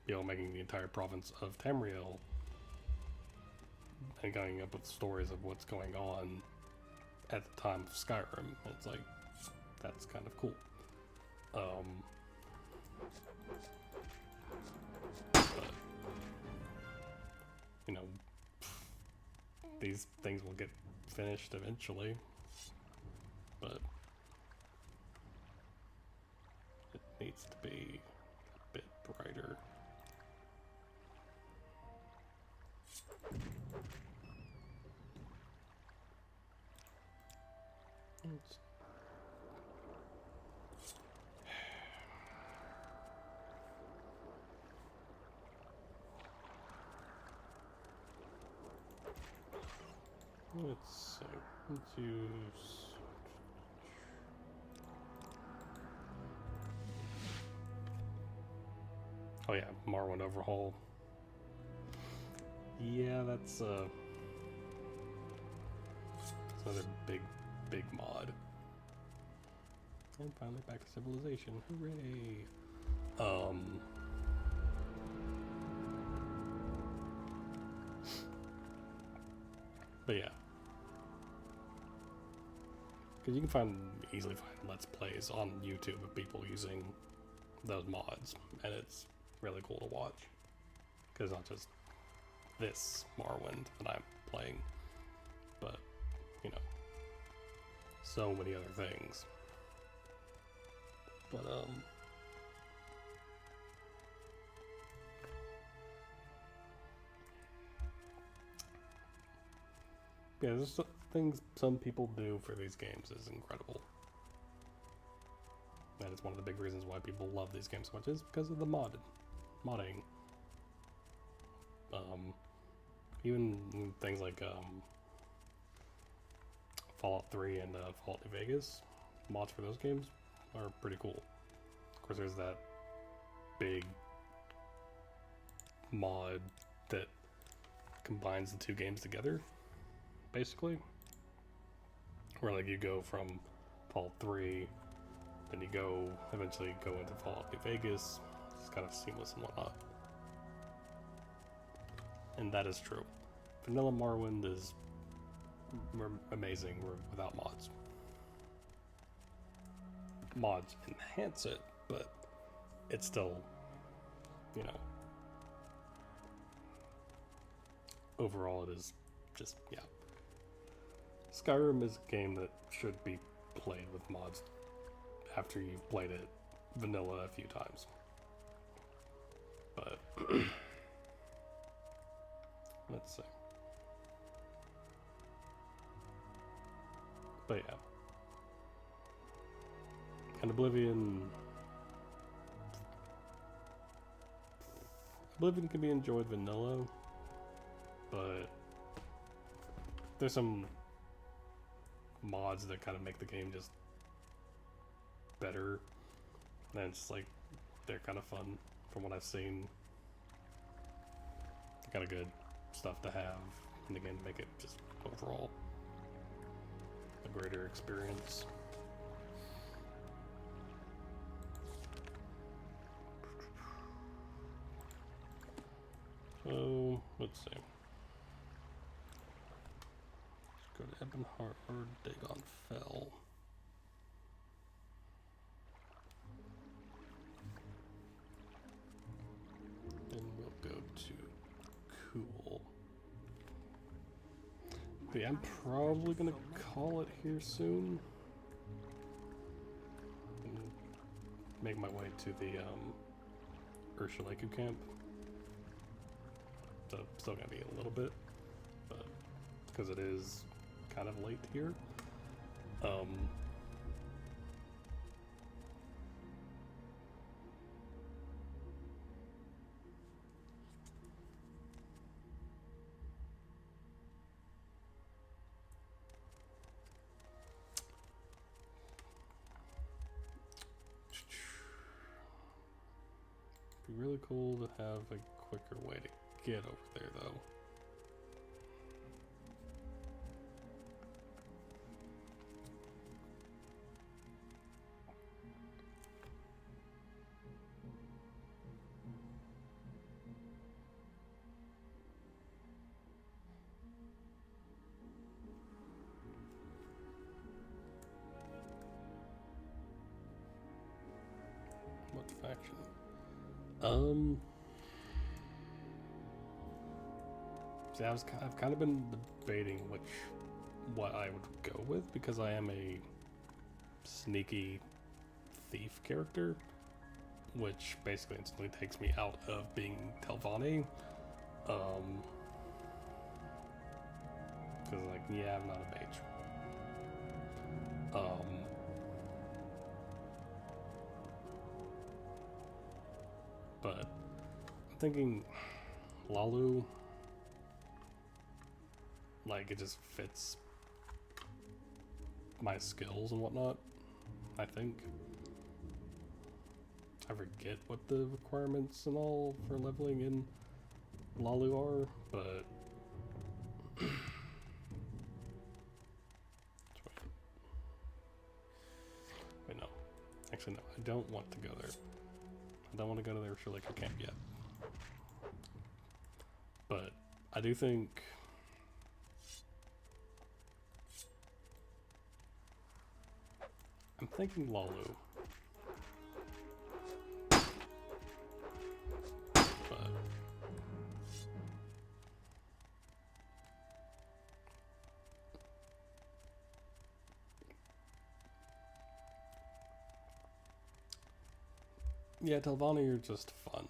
you know, making the entire province of Tamriel and coming up with stories of what's going on at the time of Skyrim. It's like, that's kind of cool. But, you know, these things will get finished eventually, but it needs to be a bit brighter. Let's see. Let's use. Oh yeah, Morrowind overhaul. Yeah, that's another big mod. And finally back to civilization. Hooray! But yeah. Because you can easily find Let's Plays on YouTube of people using those mods, and it's really cool to watch. Because not just this Morrowind that I'm playing, but, you know, so many other things. But, yeah, there's things some people do for these games is incredible. That is one of the big reasons why people love these games so much, is because of the modding. Even things like Fallout 3 and Fallout New Vegas, mods for those games are pretty cool. Of course, there's that big mod that combines the two games together, basically. Where like you go from Fallout 3, then you eventually go into Fallout New Vegas. It's kind of seamless and whatnot. And that is true. Vanilla Morrowind is amazing without mods. Mods enhance it, but it's still, you know, overall it is just, yeah. Skyrim is a game that should be played with mods after you've played it vanilla a few times. But let's see. But yeah. And Oblivion can be enjoyed vanilla, but there's some mods that kind of make the game just better. And it's like, they're kind of fun from what I've seen. kind of good stuff to have in the game to make it just overall a greater experience. So, let's see. Let's go to Ebonheart or Dagon Fell. Then we'll go to Cool. But yeah, I'm probably gonna call it here soon. And make my way to the Urshulaku camp. So still gonna be a little bit, but because it is kind of late here. Be really cool to have a quicker way to get over there, though. What faction? See, I've kind of been debating what I would go with, because I am a sneaky thief character, which basically instantly takes me out of being Telvanni. Because, like, yeah, I'm not a mage. But I'm thinking Lalu, like, it just fits my skills and whatnot, I think. I forget what the requirements and all for leveling in Lalu are, but wait, no. Actually, no, I don't want to go there. I don't want to go to their Urshulaku camp yet. But I do think I'm thinking Lalu. But yeah, Telvanni are just fun.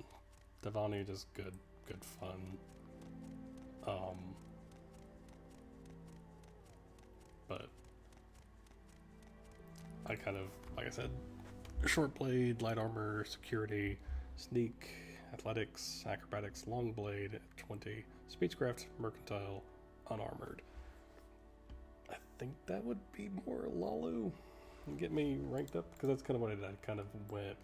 Telvanni are just good fun. But I kind of, like I said, short blade, light armor, security, sneak, athletics, acrobatics, long blade, 20, speechcraft, mercantile, unarmored. I think that would be more Lalu and get me ranked up, because that's kind of what I did. I kind of went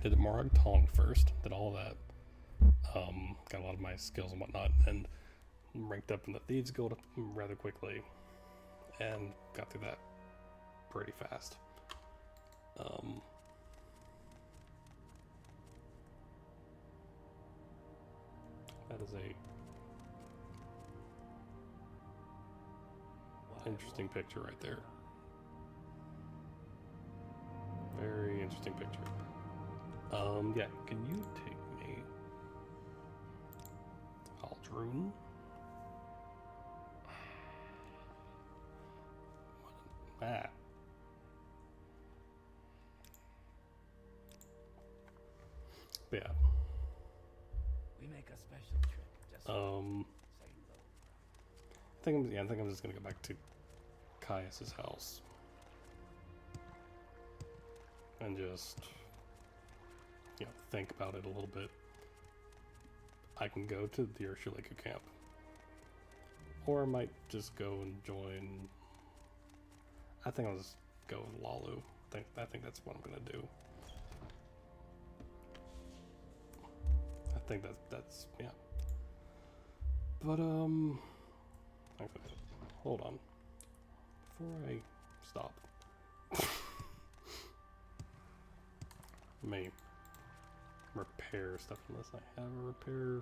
I did Morag Tong first, did all that, got a lot of my skills and whatnot, and ranked up in the Thieves Guild rather quickly, and got through that pretty fast. That is a interesting picture right there. Very interesting picture. Yeah, can you take me Aldrune? What an map. Yeah. We make a special trip just for say hello. I think I'm just gonna go back to Caius's house. And just, think about it a little bit. I can go to the Urshulaku camp. Or I might just go and join. I think I'll just go with Lalu. I think that's what I'm gonna do. think that's yeah. But actually, hold on. Before I stop, let me repair stuff unless I have a repair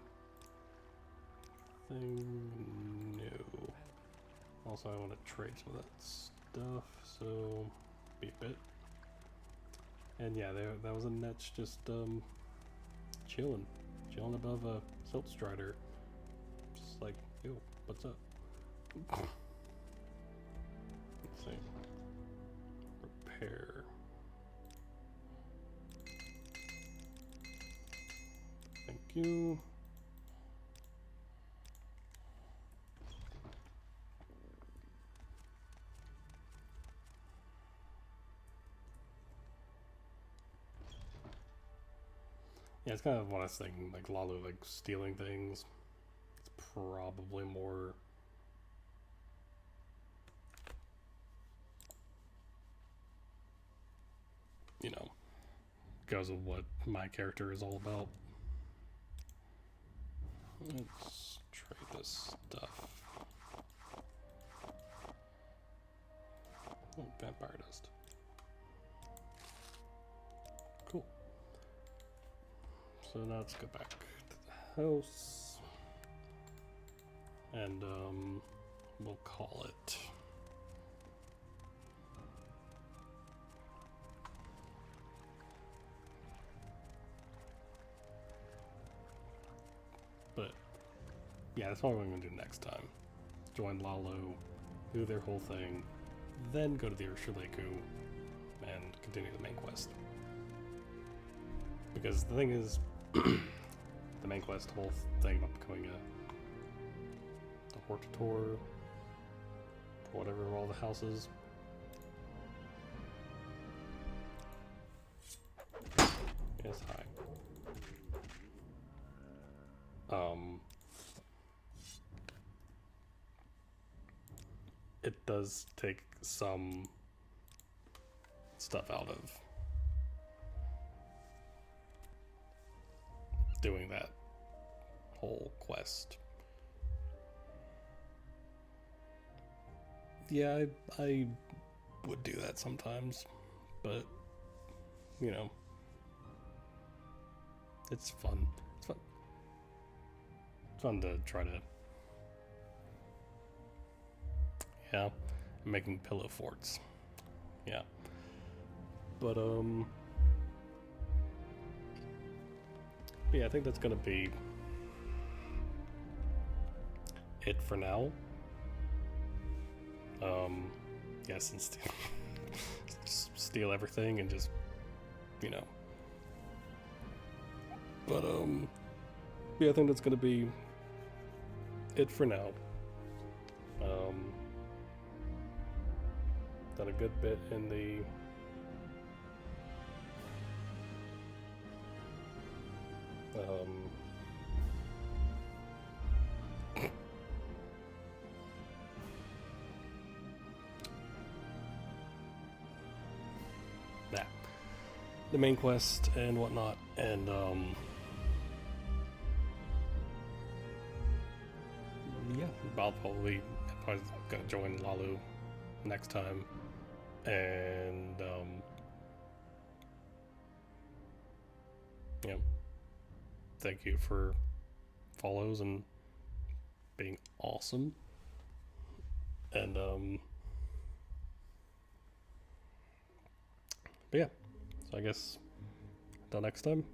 thing. No. Also, I want to trade some of that stuff, so beep it. And yeah, that was a Netch just chilling above a silt strider, just like, yo, what's up? Let's see. Repair. Thank you. Yeah, it's kind of one of those things, like Lalu, like stealing things. It's probably more you know, goes with what my character is all about. Let's trade this stuff. Oh, vampire dust. Cool. So now let's go back to the house. And we'll call it yeah, that's what I'm going to do next time. Join Lalu, do their whole thing, then go to the Ursulaku and continue the main quest. Because the thing is, the main quest, the whole thing about becoming a hortator, whatever all the houses. Yes, hi. It does take some stuff out of doing that whole quest. Yeah, I would do that sometimes, but you know, it's fun. It's fun. It's fun to try to. Yeah, making pillow forts. Yeah, but yeah, I think that's gonna be it for now. Yes, and just steal everything and just, you know. But yeah, I think that's gonna be it for now. Done a good bit in the the main quest and whatnot, and yeah, I'll probably gonna join Lalu next time, and yeah, thank you for follows and being awesome, and but yeah, so I guess until next time.